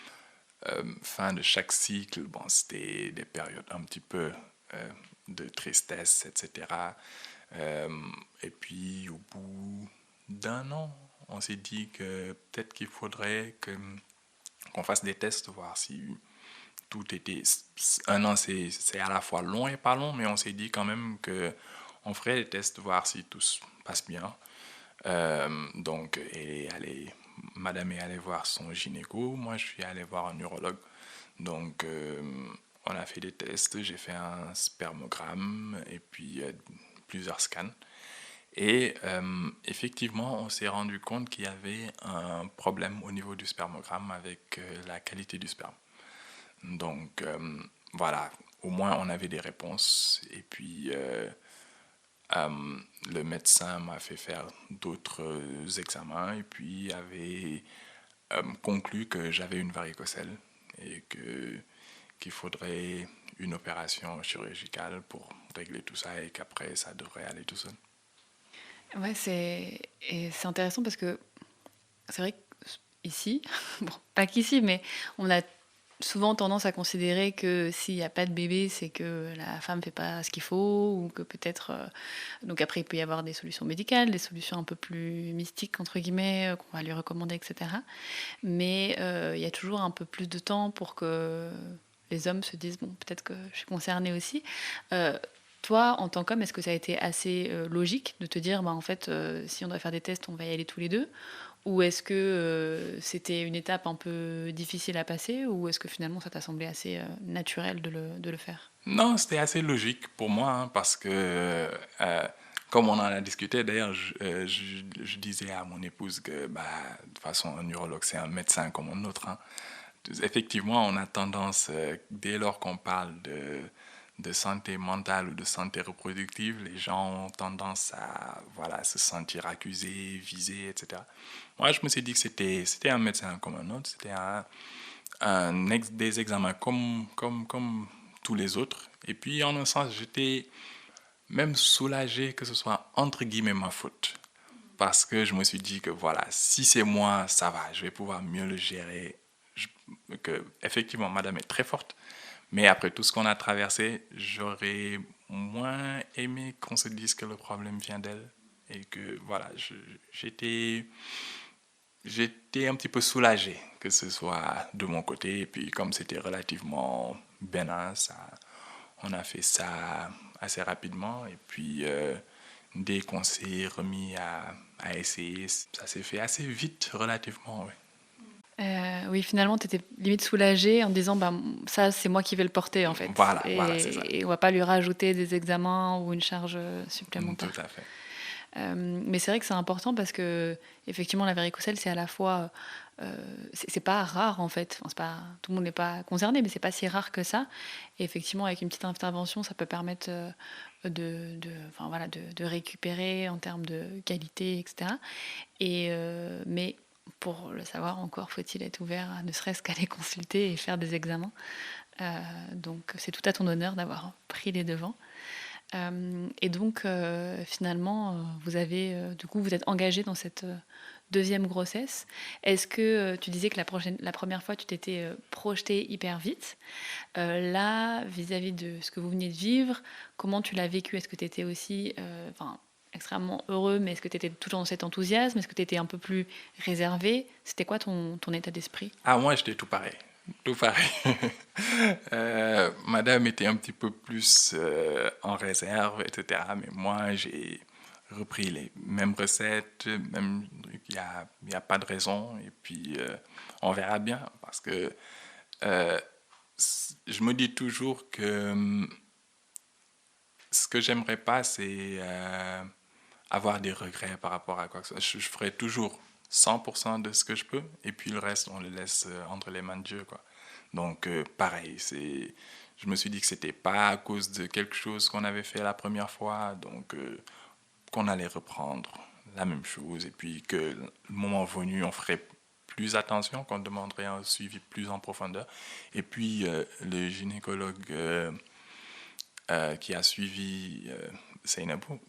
[SPEAKER 2] fin de chaque cycle, bon, c'était des périodes un petit peu de tristesse, etc. Euh, et puis, au bout d'un an, on s'est dit que peut-être qu'il faudrait qu'on fasse des tests, voir si tout était... Un an, c'est à la fois long et pas long, mais on s'est dit quand même que on ferait des tests, voir si tout se passe bien. Donc, madame est allée voir son gynéco, moi je suis allé voir un urologue. Donc, on a fait des tests, j'ai fait un spermogramme et puis plusieurs scans. Et effectivement, on s'est rendu compte qu'il y avait un problème au niveau du spermogramme avec la qualité du sperme. Donc voilà, au moins on avait des réponses. Et puis le médecin m'a fait faire d'autres examens et puis avait conclu que j'avais une varicocèle et qu'il faudrait une opération chirurgicale pour régler tout ça et qu'après ça devrait aller tout seul.
[SPEAKER 1] Ouais, et c'est intéressant parce que c'est vrai qu'ici, bon, pas qu'ici, mais on a souvent tendance à considérer que s'il n'y a pas de bébé, c'est que la femme ne fait pas ce qu'il faut, ou que peut-être... donc après, il peut y avoir des solutions médicales, des solutions un peu plus mystiques, entre guillemets, qu'on va lui recommander, etc. Mais il y a toujours un peu plus de temps pour que les hommes se disent, bon, peut-être que je suis concernée aussi. Euh, Toi, en tant qu'homme, est-ce que ça a été assez logique de te dire, bah, en fait, si on doit faire des tests, on va y aller tous les deux? Ou est-ce que c'était une étape un peu difficile à passer? Ou est-ce que finalement, ça t'a semblé assez naturel de le faire?
[SPEAKER 2] Non, c'était assez logique pour moi hein, parce que, comme on en a discuté, d'ailleurs, je disais à mon épouse que, bah, de toute façon, un urologue, c'est un médecin comme un autre. Hein. Effectivement, on a tendance, dès lors qu'on parle de santé mentale ou de santé reproductive, les gens ont tendance à voilà, se sentir accusés, visés, etc. Moi, je me suis dit que c'était un médecin comme un autre, c'était des examens comme tous les autres. Et puis, en un sens, j'étais même soulagé que ce soit entre guillemets ma faute. Parce que je me suis dit que voilà, si c'est moi, ça va, je vais pouvoir mieux le gérer. Effectivement, madame est très forte, mais après tout ce qu'on a traversé, j'aurais moins aimé qu'on se dise que le problème vient d'elle. Et que voilà, j'étais j'étais un petit peu soulagé que ce soit de mon côté. Et puis comme c'était relativement bénin, on a fait ça assez rapidement. Et puis dès qu'on s'est remis à essayer, ça s'est fait assez vite relativement. Oui.
[SPEAKER 1] Oui, finalement, tu étais limite soulagée en te disant, bah, ça, c'est moi qui vais le porter, en fait.
[SPEAKER 2] Voilà, c'est ça.
[SPEAKER 1] Et on va pas lui rajouter des examens ou une charge
[SPEAKER 2] Tout
[SPEAKER 1] supplémentaire.
[SPEAKER 2] à fait.
[SPEAKER 1] Mais c'est vrai que c'est important parce que, effectivement, la varicocèle, c'est à la fois. C'est pas rare, en fait. Enfin, c'est pas, tout le monde n'est pas concerné, mais c'est pas si rare que ça. Et effectivement, avec une petite intervention, ça peut permettre enfin, voilà, de récupérer en termes de qualité, etc. Mais pour le savoir encore, faut-il être ouvert à ne serait-ce qu'à les consulter et faire des examens. Donc c'est tout à ton honneur d'avoir pris les devants. Et donc finalement, du coup, vous êtes engagé dans cette deuxième grossesse. Est-ce que tu disais que la première fois, tu t'étais projeté hyper vite? Là, vis-à-vis de ce que vous venez de vivre, comment tu l'as vécu? Est-ce que tu étais aussi extrêmement heureux, mais est-ce que tu étais tout dans cet enthousiasme? Est-ce que tu étais un peu plus réservé? C'était quoi ton état d'esprit?
[SPEAKER 2] Ah, moi, j'étais tout pareil. Tout pareil. Madame était un petit peu plus en réserve, etc. Mais moi, j'ai repris les mêmes recettes, même il y a pas de raison. Et puis, on verra bien. Parce que euh, je me dis toujours que ce que j'aimerais pas, c'est avoir des regrets par rapport à quoi que ce soit. Je ferai toujours 100% de ce que je peux, et puis le reste, on le laisse entre les mains de Dieu, quoi. Donc, pareil, je me suis dit que c'était pas à cause de quelque chose qu'on avait fait la première fois, donc qu'on allait reprendre la même chose, et puis que le moment venu, on ferait plus attention, qu'on demanderait un suivi plus en profondeur. Et puis, le gynécologue qui a suivi Seynabou,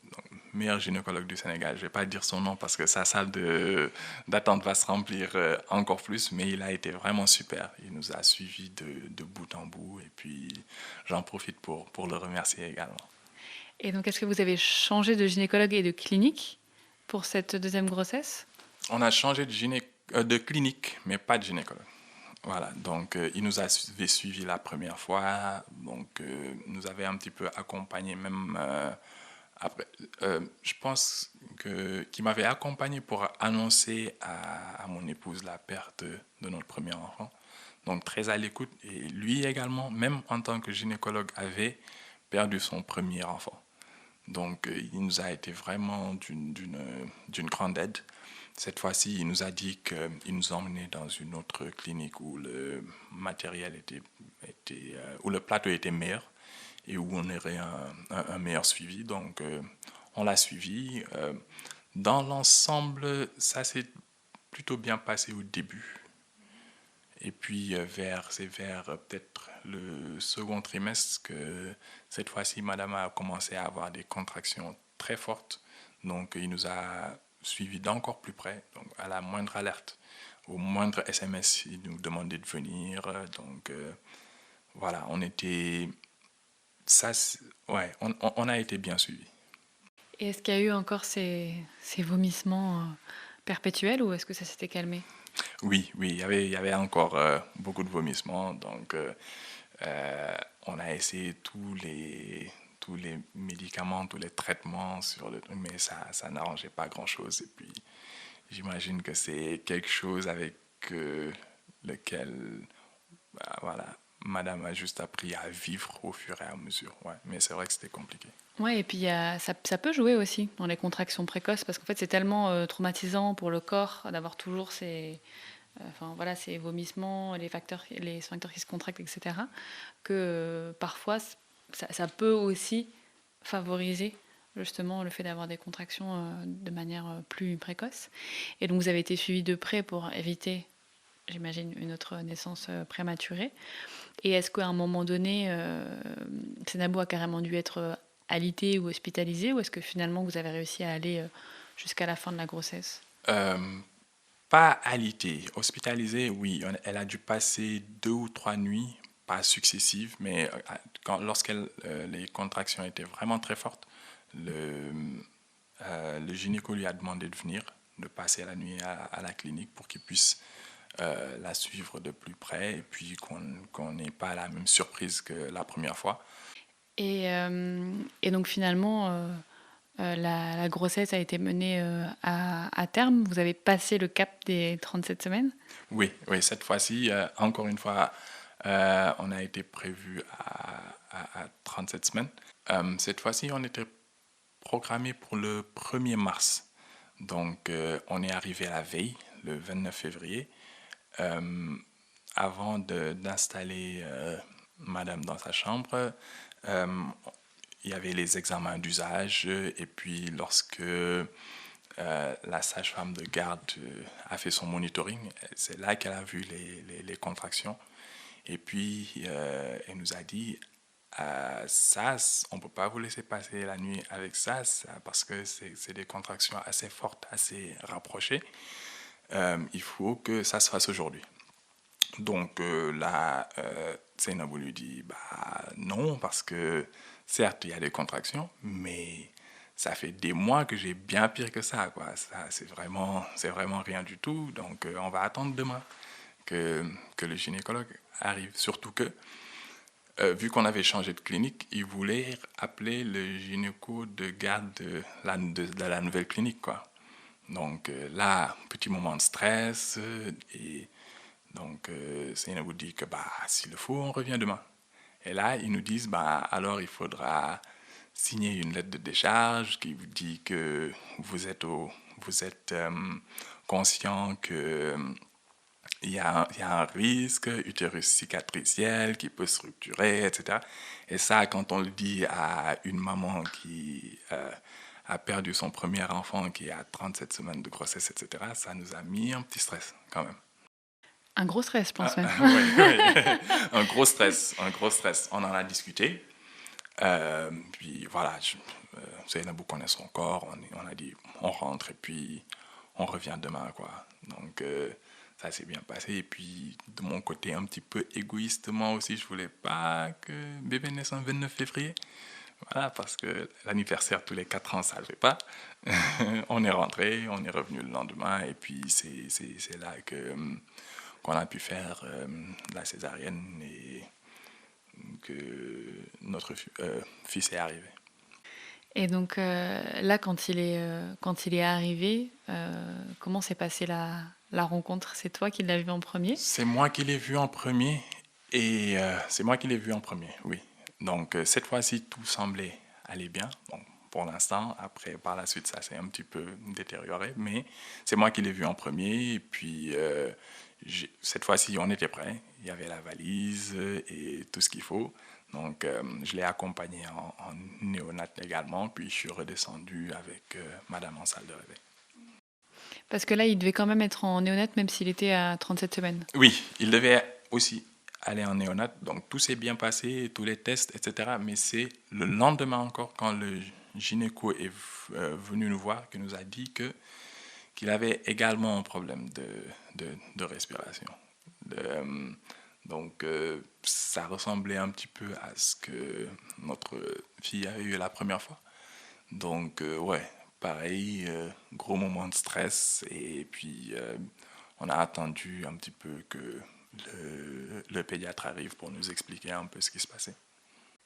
[SPEAKER 2] meilleur gynécologue du Sénégal. Je ne vais pas dire son nom parce que sa salle d'attente va se remplir encore plus, mais il a été vraiment super. Il nous a suivis de bout en bout, et puis j'en profite pour le remercier également.
[SPEAKER 1] Et donc, est-ce que vous avez changé de gynécologue et de clinique pour cette deuxième grossesse?
[SPEAKER 2] On a changé de clinique, mais pas de gynécologue. Voilà, donc il nous avait suivi la première fois, donc nous avait un petit peu accompagné même après. Je pense qu'il m'avait accompagné pour annoncer à mon épouse la perte de notre premier enfant. Donc très à l'écoute, et lui également, même en tant que gynécologue, avait perdu son premier enfant. Donc il nous a été vraiment d'une grande aide. Cette fois-ci, il nous a dit qu'il nous emmenait dans une autre clinique où le matériel où le plateau était meilleur et où on aurait un meilleur suivi. Donc, on l'a suivi. Dans l'ensemble, ça s'est plutôt bien passé au début. Et puis, c'est vers peut-être le second trimestre que cette fois-ci, madame a commencé à avoir des contractions très fortes. Donc, il nous a suivi d'encore plus près, donc à la moindre alerte, au moindre SMS, il nous demandait de venir. Donc voilà, on a été bien suivis.
[SPEAKER 1] Et est-ce qu'il y a eu encore ces vomissements perpétuels ou est-ce que ça s'était calmé?
[SPEAKER 2] Oui, il y avait encore beaucoup de vomissements, donc on a essayé tous les médicaments, tous les traitements mais ça n'arrangeait pas grand-chose. Et puis, j'imagine que c'est quelque chose avec lequel, voilà, madame a juste appris à vivre au fur et à mesure. Ouais, mais c'est vrai que c'était compliqué.
[SPEAKER 1] Ouais, et puis ça peut jouer aussi dans les contractions précoces parce qu'en fait c'est tellement traumatisant pour le corps d'avoir toujours ces vomissements, les sphincters qui se contractent, etc. que parfois ça peut aussi favoriser justement le fait d'avoir des contractions de manière plus précoce. Et donc vous avez été suivi de près pour éviter, j'imagine, une autre naissance prématurée. Et est-ce qu'à un moment donné, Seynabou a carrément dû être alité ou hospitalisé, ou est-ce que finalement vous avez réussi à aller jusqu'à la fin de la grossesse?
[SPEAKER 2] Pas alité, hospitalisée, oui. Elle a dû passer 2 ou 3 nuits, pas successives, mais lorsque les contractions étaient vraiment très fortes, le gynéco lui a demandé de venir, de passer la nuit à la clinique pour qu'il puisse la suivre de plus près, et puis qu'on n'ait pas la même surprise que la première fois.
[SPEAKER 1] Et donc finalement, la grossesse a été menée à terme. Vous avez passé le cap des 37 semaines?
[SPEAKER 2] Oui, cette fois-ci, encore une fois, on a été prévu à 37 semaines. Cette fois-ci, on était programmé pour le 1er mars. Donc, on est arrivé à la veille, le 29 février. Avant d'installer madame dans sa chambre, il y avait les examens d'usage, et puis lorsque la sage-femme de garde a fait son monitoring, c'est là qu'elle a vu les contractions. Et puis, elle nous a dit, ça, on ne peut pas vous laisser passer la nuit avec ça parce que c'est des contractions assez fortes, assez rapprochées. Il faut que ça se fasse aujourd'hui. Donc là, Seynabou lui dit, non, parce que certes, il y a des contractions, mais ça fait des mois que j'ai bien pire que ça, quoi. Ça, c'est vraiment rien du tout. Donc on va attendre demain que le gynécologue arrive. Surtout que, vu qu'on avait changé de clinique, il voulait appeler le gynéco de garde de la nouvelle clinique, quoi. Donc là, petit moment de stress, et donc Seynabou dit que s'il le faut, on revient demain. Et là, ils nous disent, alors il faudra signer une lettre de décharge qui vous dit que vous êtes conscient que il y a un risque, utérus cicatriciel qui peut structurer, etc. Et ça, quand on le dit à une maman qui a perdu son premier enfant, qui est à 37 semaines de grossesse, etc., ça nous a mis un petit stress quand même.
[SPEAKER 1] Un gros stress, je pense même.
[SPEAKER 2] Oui, oui. Un gros stress, un gros stress. On en a discuté. Puis voilà, Zainabou connaît son corps. On a dit, on rentre et puis on revient demain, quoi. Donc ça s'est bien passé. Et puis de mon côté, un petit peu égoïstement aussi, je voulais pas que bébé naisse le 29 février. Voilà, parce que l'anniversaire tous les 4 ans, ça ne le fait pas. On est rentré, on est revenu le lendemain. Et puis c'est là qu'on a pu faire la césarienne et que notre fils est arrivé.
[SPEAKER 1] Et donc là, quand il est arrivé, comment s'est passée la rencontre? C'est toi qui l'as vu en premier?
[SPEAKER 2] C'est moi qui l'ai vu en premier et c'est moi qui l'ai vu en premier, oui. Donc cette fois-ci, tout semblait aller bien. Bon, pour l'instant, après, par la suite, ça s'est un petit peu détérioré, mais c'est moi qui l'ai vu en premier et puis cette fois-ci, on était prêts. Il y avait la valise et tout ce qu'il faut. Donc, je l'ai accompagné en néonat également, puis je suis redescendu avec madame en salle de réveil.
[SPEAKER 1] Parce que là, il devait quand même être en néonat, même s'il était à 37 semaines.
[SPEAKER 2] Oui, il devait aussi aller en néonat, donc tout s'est bien passé, tous les tests, etc. Mais c'est le lendemain encore, quand le gynéco est venu nous voir, qu'il nous a dit qu'il avait également un problème de respiration. Donc, ça ressemblait un petit peu à ce que notre fille avait eu la première fois. Donc, ouais, pareil, gros moment de stress. Et puis, on a attendu un petit peu que le pédiatre arrive pour nous expliquer un peu ce qui se passait.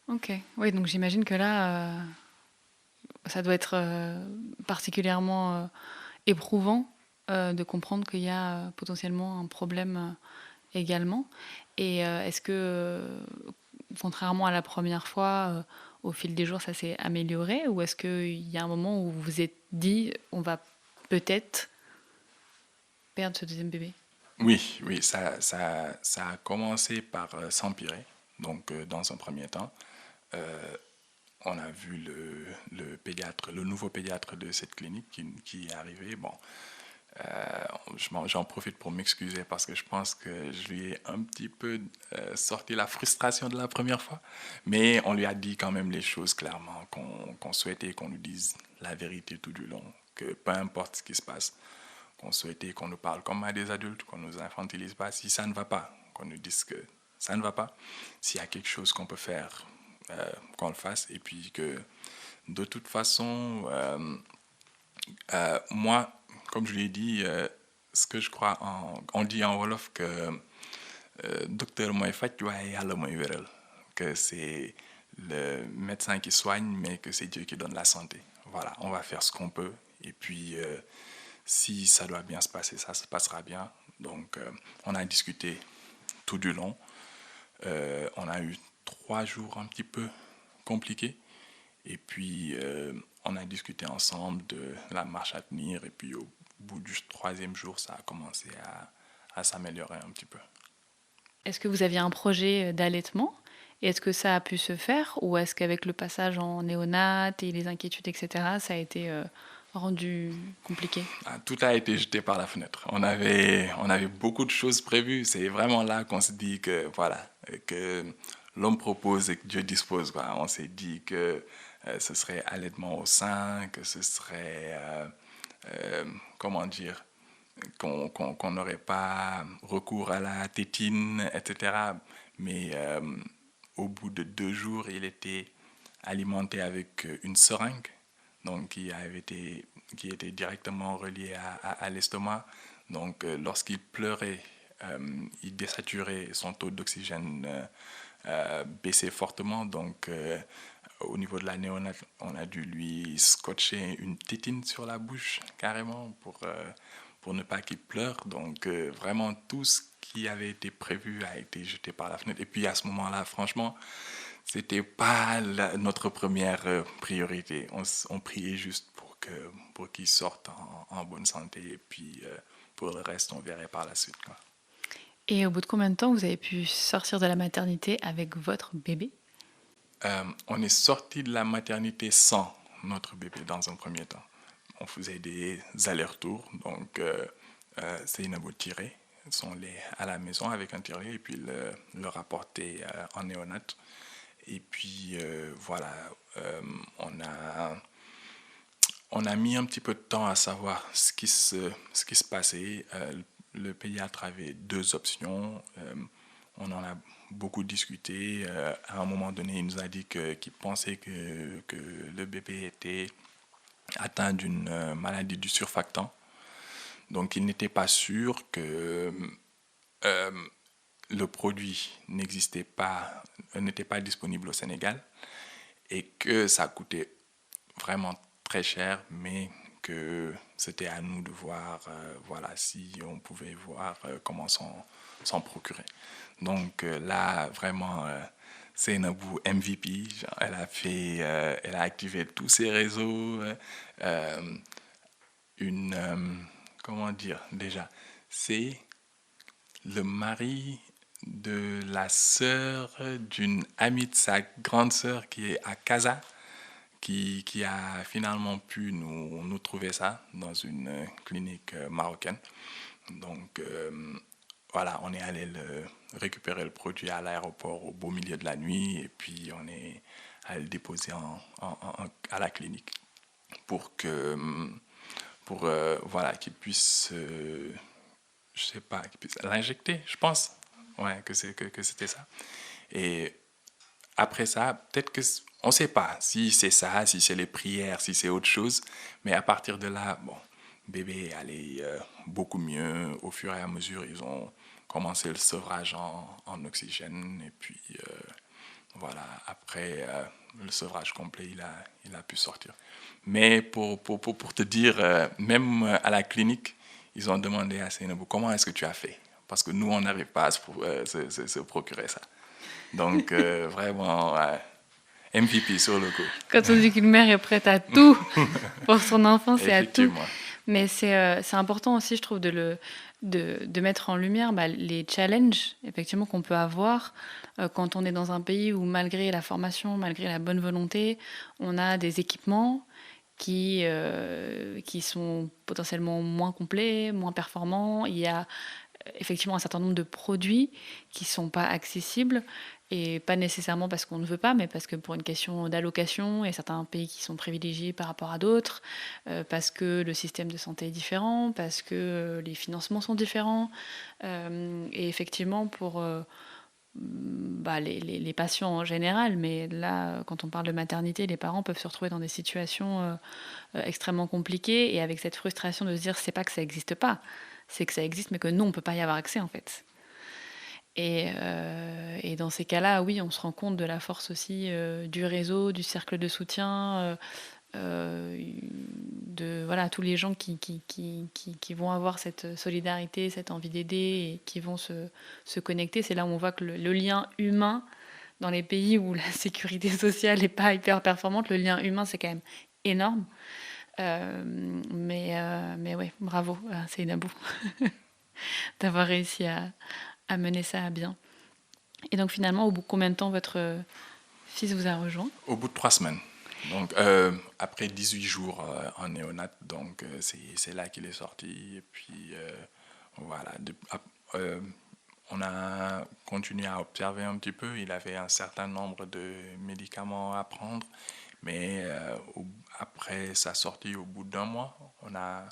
[SPEAKER 1] Ok, oui, donc j'imagine que là, ça doit être particulièrement éprouvant de comprendre qu'il y a potentiellement un problème également. Et est-ce que, contrairement à la première fois, au fil des jours, ça s'est amélioré? Ou est-ce qu'il y a un moment où vous vous êtes dit, on va peut-être perdre ce deuxième bébé?
[SPEAKER 2] Oui, oui, ça a commencé par s'empirer. Donc, dans un premier temps, on a vu le pédiatre, le nouveau pédiatre de cette clinique qui est arrivé. Bon, j'en profite pour m'excuser parce que je pense que je lui ai un petit peu sorti la frustration de la première fois. Mais on lui a dit quand même les choses clairement, qu'on souhaitait qu'on nous dise la vérité tout du long, que peu importe ce qui se passe, qu'on souhaitait qu'on nous parle comme à des adultes, qu'on ne nous infantilise pas. Si ça ne va pas, qu'on nous dise que ça ne va pas. S'il y a quelque chose qu'on peut faire, qu'on le fasse. Et puis que de toute façon, moi, comme je l'ai dit, ce que je crois, on dit en Wolof que docteur mooy faj waaye yàlla mooy wéral, que c'est le médecin qui soigne, mais que c'est Dieu qui donne la santé. Voilà, on va faire ce qu'on peut. Et puis, si ça doit bien se passer, ça se passera bien. Donc, on a discuté tout du long. On a eu 3 jours un petit peu compliqués. Et puis, on a discuté ensemble de la marche à tenir. Et puis, au bout du 3e jour, ça a commencé à s'améliorer un petit peu.
[SPEAKER 1] Est-ce que vous aviez un projet d'allaitement? Et est-ce que ça a pu se faire? Ou est-ce qu'avec le passage en néonat et les inquiétudes, etc., ça a été rendu compliqué?
[SPEAKER 2] Tout a été jeté par la fenêtre. On avait beaucoup de choses prévues. C'est vraiment là qu'on se dit que, voilà, que l'homme propose et que Dieu dispose, quoi. On s'est dit que ce serait allaitement au sein, que ce serait, comment dire, qu'on n'aurait pas recours à la tétine, etc. Mais au bout de 2 jours, il était alimenté avec une seringue, donc qui était directement reliée à l'estomac. Donc lorsqu'il pleurait, il désaturait, son taux d'oxygène baissait fortement. Donc au niveau de la néonate, on a dû lui scotcher une tétine sur la bouche carrément pour ne pas qu'il pleure. Donc vraiment tout ce qui avait été prévu a été jeté par la fenêtre. Et puis à ce moment-là, franchement, c'était pas notre première priorité. On priait juste pour pour qu'il sorte en bonne santé. Et puis, pour le reste, on verrait par la suite, quoi.
[SPEAKER 1] Et au bout de combien de temps vous avez pu sortir de la maternité avec votre bébé?
[SPEAKER 2] On est sorti de la maternité sans notre bébé dans un premier temps. On faisait des allers-retours, donc Seynabou tirait son lait à la maison avec un tiret et puis le rapporter en néonat. Et puis voilà, on a mis un petit peu de temps à savoir ce qui se passait. Le pédiatre avait deux options. On en a beaucoup discuté. À un moment donné, il nous a dit qu'il pensait que le bébé était atteint d'une maladie du surfactant. Donc, il n'était pas sûr que le produit n'était pas disponible au Sénégal et que ça coûtait vraiment très cher, mais que c'était à nous de voir voilà, si on pouvait voir comment s'en procurer. Donc là, vraiment, Seynabou MVP, genre, elle a activé tous ses réseaux. Comment dire déjà, c'est le mari de la sœur d'une amie de sa grande sœur qui est à Casa, qui a finalement pu nous trouver ça dans une clinique marocaine. Donc voilà, on est allé récupérer le produit à l'aéroport au beau milieu de la nuit et puis on est allé le déposer à la clinique pour voilà, qu'il puisse, je sais pas, qu'il puisse l'injecter, je pense. Ouais, que c'était ça. Et après ça, peut-être on ne sait pas si c'est ça, si c'est les prières, si c'est autre chose. Mais à partir de là, bon, bébé allait beaucoup mieux. Au fur et à mesure, ils ont commencé le sevrage en oxygène. Et puis, voilà, après le sevrage complet, il a pu sortir. Mais pour te dire, même à la clinique, ils ont demandé à Seynabou, comment est-ce que tu as fait? Parce que nous, on n'arrive pas à se procurer ça. Donc, vraiment, MVP sur le coup.
[SPEAKER 1] Quand on dit qu'une mère est prête à tout pour son enfant, c'est à tout.
[SPEAKER 2] Effectivement.
[SPEAKER 1] Mais c'est important aussi, je trouve, de mettre en lumière les challenges effectivement qu'on peut avoir quand on est dans un pays où, malgré la formation, malgré la bonne volonté, on a des équipements qui sont potentiellement moins complets, moins performants. Il y a effectivement un certain nombre de produits qui ne sont pas accessibles, et pas nécessairement parce qu'on ne veut pas, mais parce que pour une question d'allocation, il y a certains pays qui sont privilégiés par rapport à d'autres, parce que le système de santé est différent, parce que les financements sont différents. Et effectivement, pour les patients en général, mais là, quand on parle de maternité, les parents peuvent se retrouver dans des situations extrêmement compliquées, et avec cette frustration de se dire, c'est pas que ça n'existe pas, c'est que ça existe, mais que nous, on ne peut pas y avoir accès, en fait. Et dans ces cas-là, oui, on se rend compte de la force aussi du réseau, du cercle de soutien, de voilà, tous les gens qui vont avoir cette solidarité, cette envie d'aider et qui vont se connecter. C'est là où on voit que le lien humain, dans les pays où la sécurité sociale n'est pas hyper performante, le lien humain, c'est quand même énorme. Mais ouais, bravo à Seynabou d'avoir réussi à mener ça à bien. Et donc finalement, au bout de combien de temps votre fils vous a rejoint?
[SPEAKER 2] Au bout de 3 semaines. Donc après 18 jours en néonat, donc c'est là qu'il est sorti. Et puis voilà, on a continué à observer un petit peu. Il avait un certain nombre de médicaments à prendre. Mais après sa sortie, au bout d'1 mois, on a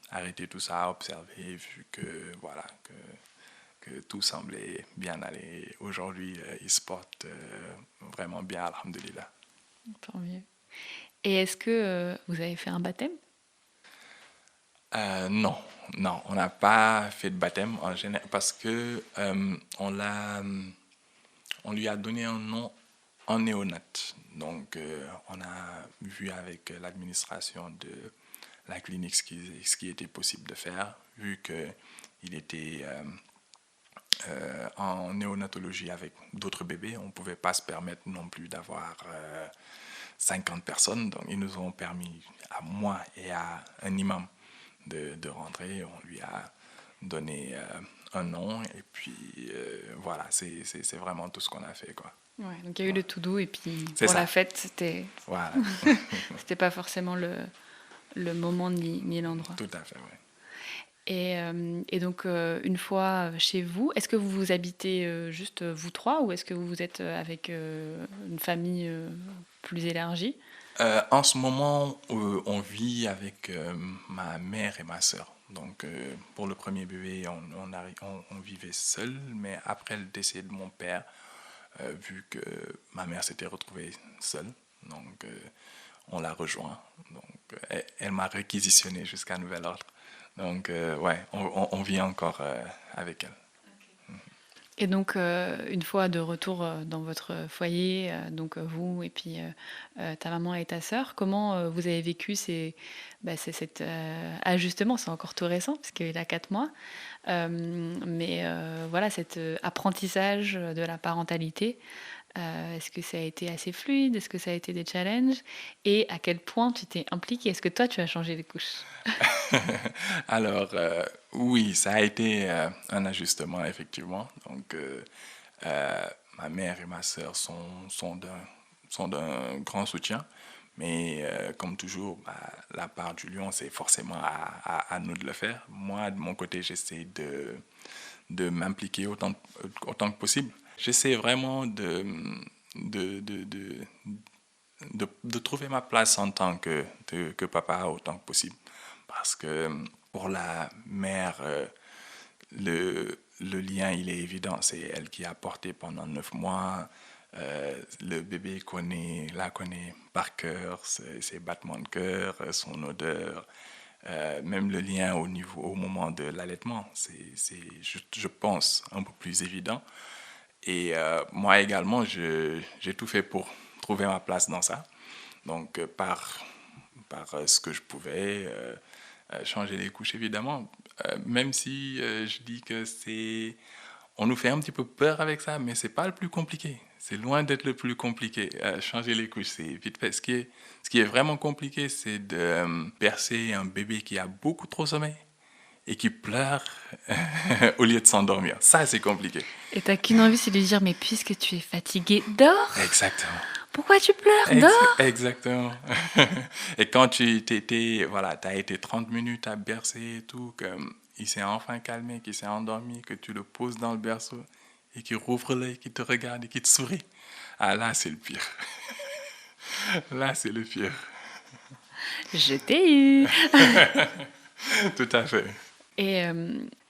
[SPEAKER 2] arrêté tout ça, observé, vu que voilà que tout semblait bien aller. Aujourd'hui, il se porte vraiment bien, alhamdoulilah.
[SPEAKER 1] Tant mieux. Et est-ce que vous avez fait un baptême?
[SPEAKER 2] Non, on n'a pas fait de baptême en général parce que on lui a donné un nom en néonat. Donc, on a vu avec l'administration de la clinique ce qui était possible de faire, vu qu'il était en néonatologie avec d'autres bébés. On ne pouvait pas se permettre non plus d'avoir 50 personnes. Donc, ils nous ont permis, à moi et à un imam, de rentrer. On lui a donné un nom. Et puis, voilà, c'est vraiment tout ce qu'on a fait, quoi.
[SPEAKER 1] Ouais, donc il y a eu le tout doux et puis
[SPEAKER 2] C'est
[SPEAKER 1] pour
[SPEAKER 2] ça.
[SPEAKER 1] la fête, c'était
[SPEAKER 2] Voilà,
[SPEAKER 1] c'était pas forcément le moment ni l'endroit.
[SPEAKER 2] tout à fait, oui.
[SPEAKER 1] Et donc une fois chez vous, est-ce que vous habitez juste vous trois ou est-ce que vous êtes avec une famille plus élargie?
[SPEAKER 2] En ce moment, on vit avec ma mère et ma sœur. Donc, pour le premier bébé, on vivait seul, mais après le décès de mon père, vu que ma mère s'était retrouvée seule, donc on l'a rejoint. Donc, elle m'a réquisitionné jusqu'à nouvel ordre. Donc, ouais, on vit encore avec elle.
[SPEAKER 1] Et donc, une fois de retour dans votre foyer, donc vous et puis ta maman et ta sœur, comment vous avez vécu cet ajustement? C'est encore tout récent, parce qu'il a 4 mois. Mais voilà, cet apprentissage de la parentalité, est-ce que ça a été assez fluide? Est-ce que ça a été des challenges? Et à quel point tu t'es impliquée? Est-ce que toi, tu as changé les couches?
[SPEAKER 2] Alors, oui, ça a été un ajustement, effectivement. Donc, ma mère et ma sœur sont d'un grand soutien. Mais comme toujours, bah, la part du lion, c'est forcément à nous de le faire. Moi, de mon côté, j'essaie de m'impliquer autant que possible. J'essaie vraiment de, de, de, de trouver ma place en tant que papa autant que possible. Parce que pour la mère, le lien, il est évident. C'est elle qui a porté pendant 9 mois. Le bébé la connaît par cœur, ses battements de cœur, son odeur, même le lien au moment de l'allaitement. Je pense, un peu plus évident. Et moi également, j'ai tout fait pour trouver ma place dans ça. Donc, par ce que je pouvais, changer les couches, évidemment. Même si je dis que on nous fait un petit peu peur avec ça, mais c'est pas le plus compliqué. C'est loin d'être le plus compliqué. Changer les couches, c'est vite fait. Ce qui est vraiment compliqué, c'est de bercer un bébé qui a beaucoup trop sommeil et qui pleure au lieu de s'endormir. Ça, c'est compliqué.
[SPEAKER 1] Et t'as qu'une envie, c'est de lui dire, mais puisque tu es fatigué, dors!
[SPEAKER 2] Exactement.
[SPEAKER 1] Pourquoi tu pleures? Dors!
[SPEAKER 2] Exactement. Et quand voilà, t'as été 30 minutes à bercer et tout, il s'est enfin calmé, qu'il s'est endormi, que tu le poses dans le berceau et qu'il rouvre l'œil, qu'il te regarde et qu'il te sourit. Ah là, c'est le pire. Là, c'est le pire.
[SPEAKER 1] Je t'ai eu!
[SPEAKER 2] Tout à fait.
[SPEAKER 1] Et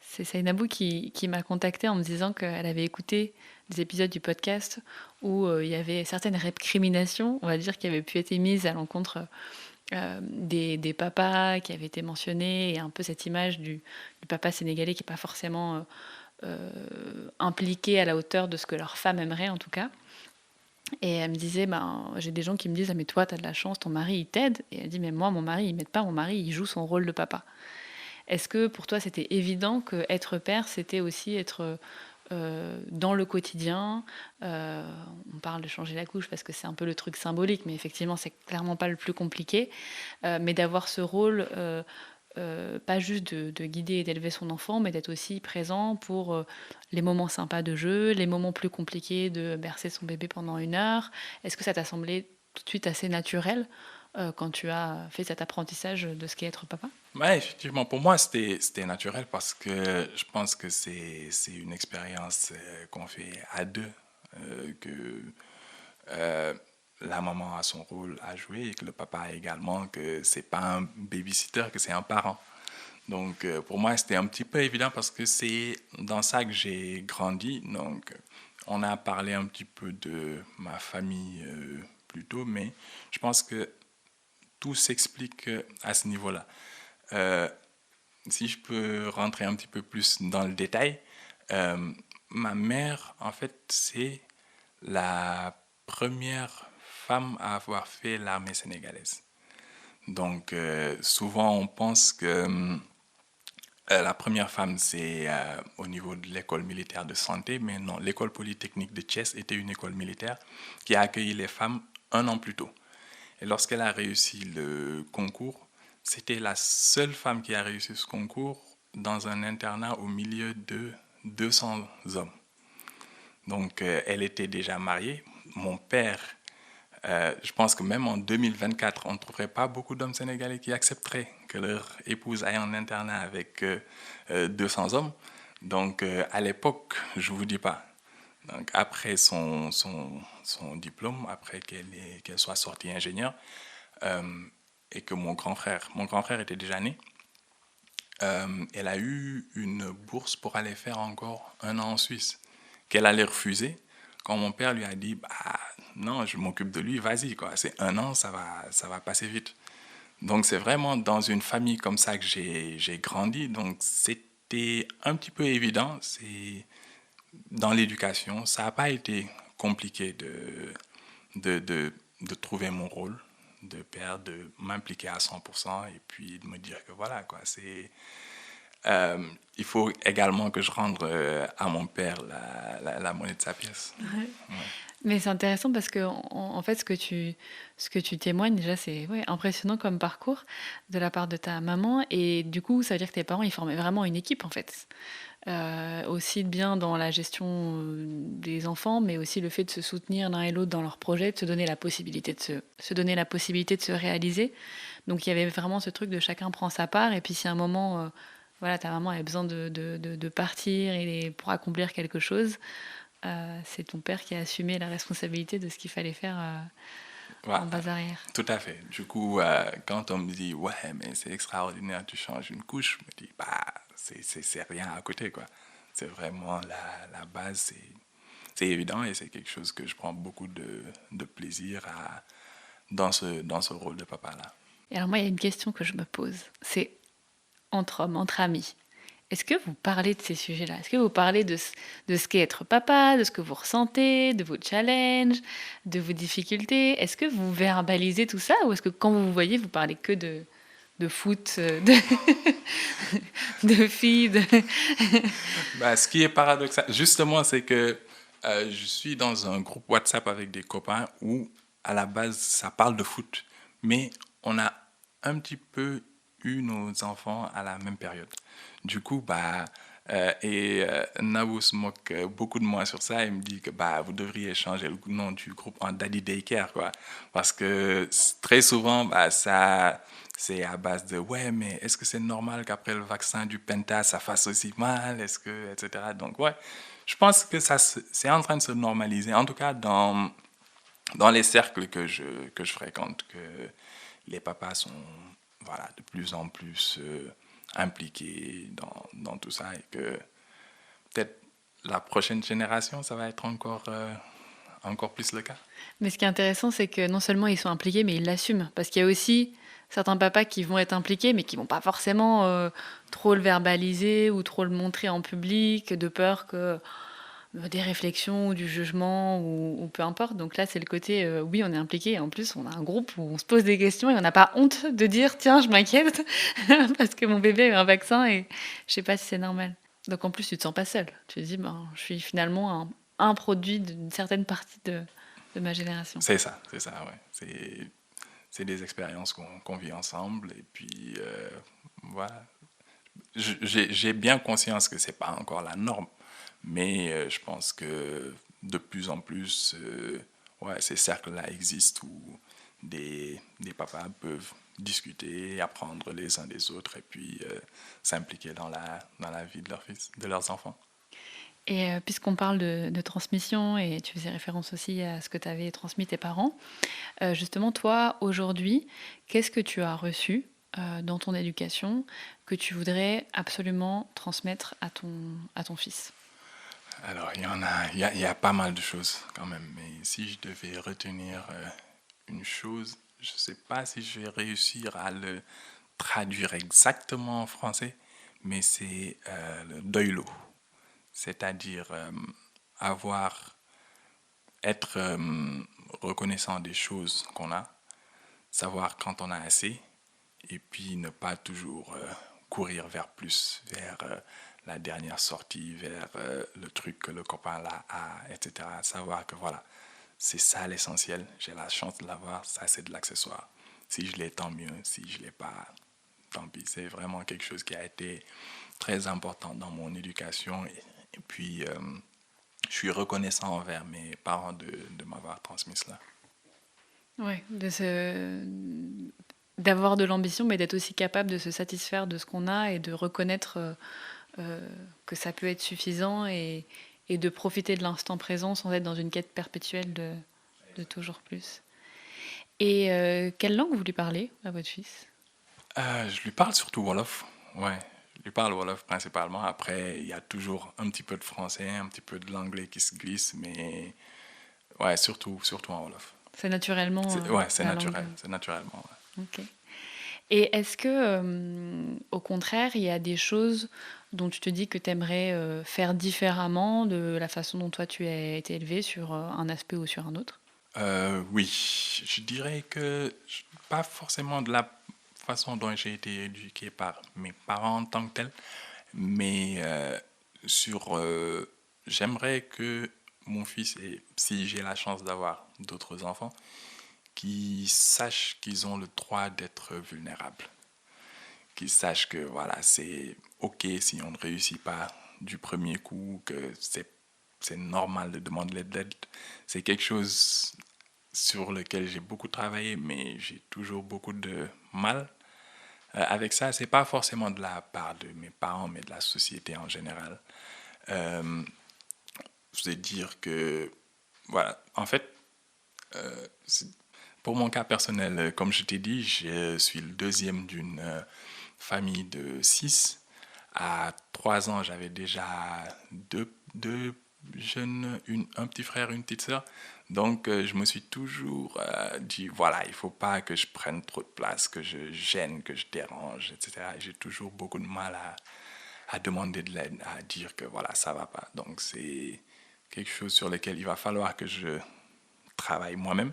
[SPEAKER 1] c'est Sainabou qui m'a contactée en me disant qu'elle avait écouté des épisodes du podcast où il y avait certaines récriminations, on va dire, qui avaient pu être émises à l'encontre des papas qui avaient été mentionnés, et un peu cette image du papa sénégalais qui n'est pas forcément impliqué à la hauteur de ce que leur femme aimerait, en tout cas. Et elle me disait, j'ai des gens qui me disent, ah, mais toi, t'as de la chance, ton mari, il t'aide. Et elle dit, mais moi, mon mari, il m'aide pas, mon mari, il joue son rôle de papa. Est-ce que pour toi, c'était évident qu'être père, c'était aussi être dans le quotidien? On parle de changer la couche parce que c'est un peu le truc symbolique, mais effectivement, c'est clairement pas le plus compliqué. Mais d'avoir ce rôle, pas juste de guider et d'élever son enfant, mais d'être aussi présent pour les moments sympas de jeu, les moments plus compliqués de bercer son bébé pendant 1 heure. Est-ce que ça t'a semblé tout de suite assez naturel quand tu as fait cet apprentissage de ce qu'est être papa?
[SPEAKER 2] Ouais, effectivement, pour moi, c'était naturel parce que je pense que c'est une expérience qu'on fait à deux, que la maman a son rôle à jouer et que le papa également, que c'est pas un babysitter, que c'est un parent. Donc, pour moi, c'était un petit peu évident parce que c'est dans ça que j'ai grandi. Donc, on a parlé un petit peu de ma famille plus tôt, mais je pense que tout s'explique à ce niveau-là. Si je peux rentrer un petit peu plus dans le détail, ma mère, en fait, c'est la première femme à avoir fait l'armée sénégalaise. Donc, souvent, on pense que la première femme, c'est au niveau de l'école militaire de santé, mais non, l'école polytechnique de Thiès était une école militaire qui a accueilli les femmes 1 an plus tôt. Et lorsqu'elle a réussi le concours, c'était la seule femme qui a réussi ce concours dans un internat au milieu de 200 hommes. Donc, elle était déjà mariée. Mon père, je pense que même en 2024, on ne trouverait pas beaucoup d'hommes sénégalais qui accepteraient que leur épouse aille en internat avec 200 hommes. Donc, à l'époque, je ne vous dis pas. Donc, après son diplôme, après qu'elle soit sortie ingénieure, et que mon grand frère était déjà né, elle a eu une bourse pour aller faire encore 1 an en Suisse, qu'elle allait refuser. Quand mon père lui a dit, bah, non, je m'occupe de lui, vas-y, quoi. C'est 1 an, ça va passer vite. Donc, c'est vraiment dans une famille comme ça que j'ai grandi. Donc, c'était un petit peu évident. C'est dans l'éducation, ça n'a pas été compliqué de trouver mon rôle de père, de m'impliquer à 100% et puis de me dire que voilà, quoi, il faut également que je rende à mon père la monnaie de sa pièce.
[SPEAKER 1] Ouais.
[SPEAKER 2] Ouais.
[SPEAKER 1] Mais c'est intéressant parce que en fait, ce que tu témoignes déjà, c'est impressionnant comme parcours de la part de ta maman. Et du coup, ça veut dire que tes parents, ils formaient vraiment une équipe en fait. Aussi bien dans la gestion des enfants, mais aussi le fait de se soutenir l'un et l'autre dans leurs projets, de se donner la possibilité se donner la possibilité de se réaliser. Donc il y avait vraiment ce truc de chacun prend sa part. Et puis si à un moment, voilà, ta maman avait besoin de partir pour accomplir quelque chose, c'est ton père qui a assumé la responsabilité de ce qu'il fallait faire
[SPEAKER 2] Ouais,
[SPEAKER 1] en bas arrière.
[SPEAKER 2] tout à fait. Du coup, quand on me dit, ouais, mais c'est extraordinaire, tu changes une couche, je me dis, bah, c'est rien à côté, quoi. C'est vraiment la base, c'est évident et c'est quelque chose que je prends beaucoup de plaisir dans ce rôle de papa-là.
[SPEAKER 1] Et alors moi, il y a une question que je me pose. C'est entre hommes, entre amis. Est-ce que vous parlez de ces sujets-là? Est-ce que vous parlez de ce qu'est être papa, de ce que vous ressentez, de vos challenges, de vos difficultés? Est-ce que vous verbalisez tout ça ou est-ce que quand vous vous voyez, vous parlez que de foot, de filles
[SPEAKER 2] Bah, ce qui est paradoxal, justement, c'est que je suis dans un groupe WhatsApp avec des copains où, à la base, ça parle de foot. Mais on a un petit peu eu nos enfants à la même période. Du coup, bah, Nabou se moque beaucoup de moi sur ça. Il me dit que bah, vous devriez changer le nom du groupe en Daddy Daycare, quoi. Parce que très souvent, bah, c'est à base de ouais, mais est-ce que c'est normal qu'après le vaccin du Penta, ça fasse aussi mal? Est-ce que, etc. Donc, ouais, je pense que c'est en train de se normaliser. En tout cas, dans les cercles que je fréquente, que les papas sont voilà, de plus en plus impliqués dans tout ça et que peut-être la prochaine génération, ça va être encore plus le cas.
[SPEAKER 1] Mais ce qui est intéressant, c'est que non seulement ils sont impliqués, mais ils l'assument. Parce qu'il y a aussi certains papas qui vont être impliqués, mais qui vont pas forcément trop le verbaliser ou trop le montrer en public, de peur que des réflexions ou du jugement ou peu importe. Donc là, c'est le côté, oui, on est impliqué. Et en plus, on a un groupe où on se pose des questions et on n'a pas honte de dire, tiens, je m'inquiète parce que mon bébé a eu un vaccin et je sais pas si c'est normal. Donc en plus, tu te sens pas seul. Tu te dis, ben, je suis finalement un produit d'une certaine partie de ma génération.
[SPEAKER 2] C'est ça, ouais. C'est des expériences qu'on vit ensemble et puis voilà. J'ai bien conscience que c'est pas encore la norme, mais je pense que de plus en plus, ouais, ces cercles-là existent où des papas peuvent discuter, apprendre les uns des autres et puis s'impliquer dans la vie de leurs fils, de leurs enfants.
[SPEAKER 1] Et puisqu'on parle de transmission, et tu faisais référence aussi à ce que tu avais transmis tes parents, justement, toi, aujourd'hui, qu'est-ce que tu as reçu dans ton éducation que tu voudrais absolument transmettre à ton fils?
[SPEAKER 2] Alors, il y a pas mal de choses quand même, mais si je devais retenir une chose, je ne sais pas si je vais réussir à le traduire exactement en français, mais c'est le doylo, c'est-à-dire être reconnaissant des choses qu'on a, savoir quand on a assez, et puis ne pas toujours courir vers plus, vers la dernière sortie, vers le truc que le copain là a, etc. Savoir que voilà, c'est ça l'essentiel. J'ai la chance de l'avoir, ça c'est de l'accessoire. Si je l'ai, tant mieux. Si je ne l'ai pas, tant pis. C'est vraiment quelque chose qui a été très important dans mon éducation. Et puis, je suis reconnaissant envers mes parents de m'avoir transmis cela.
[SPEAKER 1] Oui, d'avoir de l'ambition, mais d'être aussi capable de se satisfaire de ce qu'on a et de reconnaître que ça peut être suffisant et de profiter de l'instant présent sans être dans une quête perpétuelle de toujours plus. Et quelle langue vous lui parlez à votre fils ?
[SPEAKER 2] Je lui parle surtout Wolof. Ouais, je lui parle Wolof principalement. Après, il y a toujours un petit peu de français, un petit peu de l'anglais qui se glisse, mais ouais, surtout en Wolof.
[SPEAKER 1] C'est naturellement.
[SPEAKER 2] C'est naturel. Langue. C'est naturellement. Ouais.
[SPEAKER 1] Ok. Et est-ce que, au contraire, il y a des choses dont tu te dis que tu aimerais faire différemment de la façon dont toi tu as été élevé sur un aspect ou sur un autre ?
[SPEAKER 2] Oui, je dirais que pas forcément de la façon dont j'ai été éduqué par mes parents en tant que tel, mais j'aimerais que mon fils, et si j'ai la chance d'avoir d'autres enfants, qu'ils sachent qu'ils ont le droit d'être vulnérables. Qu'ils sachent que voilà, c'est OK si on ne réussit pas du premier coup, que c'est normal de demander de l'aide. C'est quelque chose sur lequel j'ai beaucoup travaillé, mais j'ai toujours beaucoup de mal avec ça. C'est pas forcément de la part de mes parents, mais de la société en général. Je veux dire que, voilà, en fait, pour mon cas personnel, comme je t'ai dit, je suis le deuxième d'une famille de 6. À 3 ans, j'avais déjà deux jeunes, un petit frère, une petite sœur. Donc, je me suis toujours dit, voilà, il ne faut pas que je prenne trop de place, que je gêne, que je dérange, etc. Et j'ai toujours beaucoup de mal à demander de l'aide, à dire que, voilà, ça ne va pas. Donc, c'est quelque chose sur lequel il va falloir que je travaille moi-même.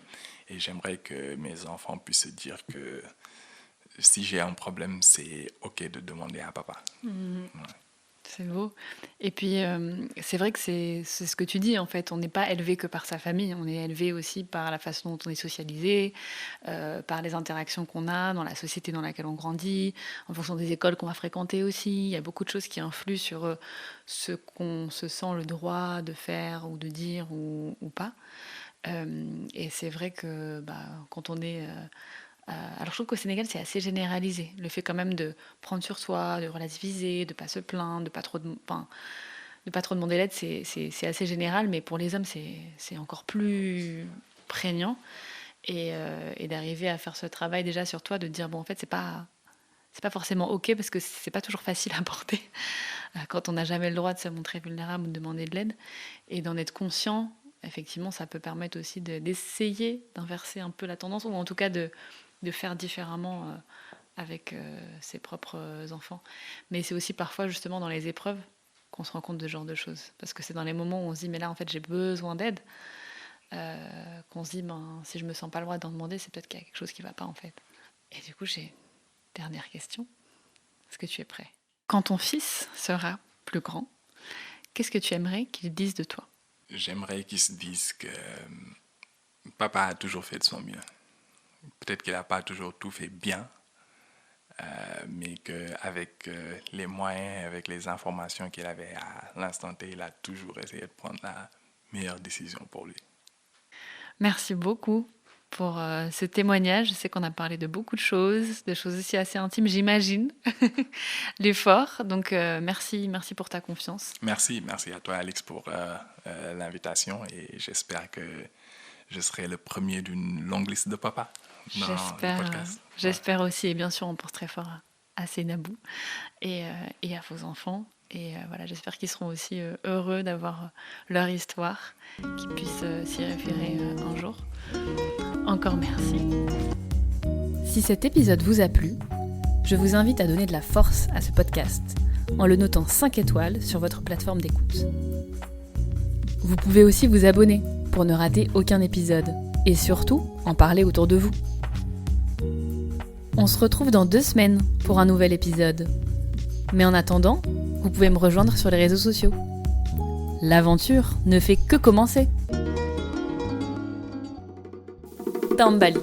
[SPEAKER 2] Et j'aimerais que mes enfants puissent se dire que si j'ai un problème, c'est OK de demander à papa.
[SPEAKER 1] Ouais. C'est beau. Et puis, c'est vrai que c'est ce que tu dis, en fait. On n'est pas élevé que par sa famille. On est élevé aussi par la façon dont on est socialisé, par les interactions qu'on a dans la société dans laquelle on grandit, en fonction des écoles qu'on va fréquenter aussi. Il y a beaucoup de choses qui influent sur ce qu'on se sent le droit de faire ou de dire ou pas. Et c'est vrai que quand on est... alors je trouve qu'au Sénégal c'est assez généralisé, le fait quand même de prendre sur soi, de relativiser, de pas se plaindre, de pas trop demander l'aide, c'est assez général, mais pour les hommes c'est encore plus prégnant et d'arriver à faire ce travail déjà sur toi, de te dire bon en fait c'est pas forcément OK parce que c'est pas toujours facile à porter quand on n'a jamais le droit de se montrer vulnérable ou de demander de l'aide, et d'en être conscient. Effectivement, ça peut permettre aussi d'essayer d'inverser un peu la tendance, ou en tout cas de faire différemment avec ses propres enfants. Mais c'est aussi parfois justement dans les épreuves qu'on se rend compte de ce genre de choses. Parce que c'est dans les moments où on se dit mais là en fait j'ai besoin d'aide, qu'on se dit si je me sens pas le droit d'en demander, c'est peut-être qu'il y a quelque chose qui va pas en fait. Et du coup j'ai une dernière question. Est-ce que tu es prêt ? Quand ton fils sera plus grand, qu'est-ce que tu aimerais qu'il dise de toi ?
[SPEAKER 2] J'aimerais qu'il se dise que papa a toujours fait de son mieux. Peut-être qu'il n'a pas toujours tout fait bien, mais qu'avec les moyens, avec les informations qu'il avait à l'instant T, il a toujours essayé de prendre la meilleure décision pour lui.
[SPEAKER 1] Merci beaucoup pour ce témoignage. Je sais qu'on a parlé de beaucoup de choses aussi assez intimes, j'imagine, l'effort. Donc, merci pour ta confiance.
[SPEAKER 2] Merci à toi, Alix, pour l'invitation. Et j'espère que je serai le premier d'une longue liste de papas dans le podcast.
[SPEAKER 1] J'espère aussi. Et bien sûr, on pense très fort à Seynabou et à vos enfants. Et voilà, j'espère qu'ils seront aussi heureux d'avoir leur histoire, qu'ils puissent s'y référer un jour. Encore merci. Si cet épisode vous a plu, je vous invite à donner de la force à ce podcast en le notant 5 étoiles sur votre plateforme d'écoute. Vous pouvez aussi vous abonner pour ne rater aucun épisode et surtout en parler autour de vous. On se retrouve dans 2 semaines pour un nouvel épisode. Mais en attendant, vous pouvez me rejoindre sur les réseaux sociaux. L'aventure ne fait que commencer. Tambali.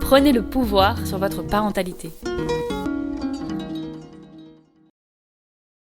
[SPEAKER 1] Prenez le pouvoir sur votre parentalité.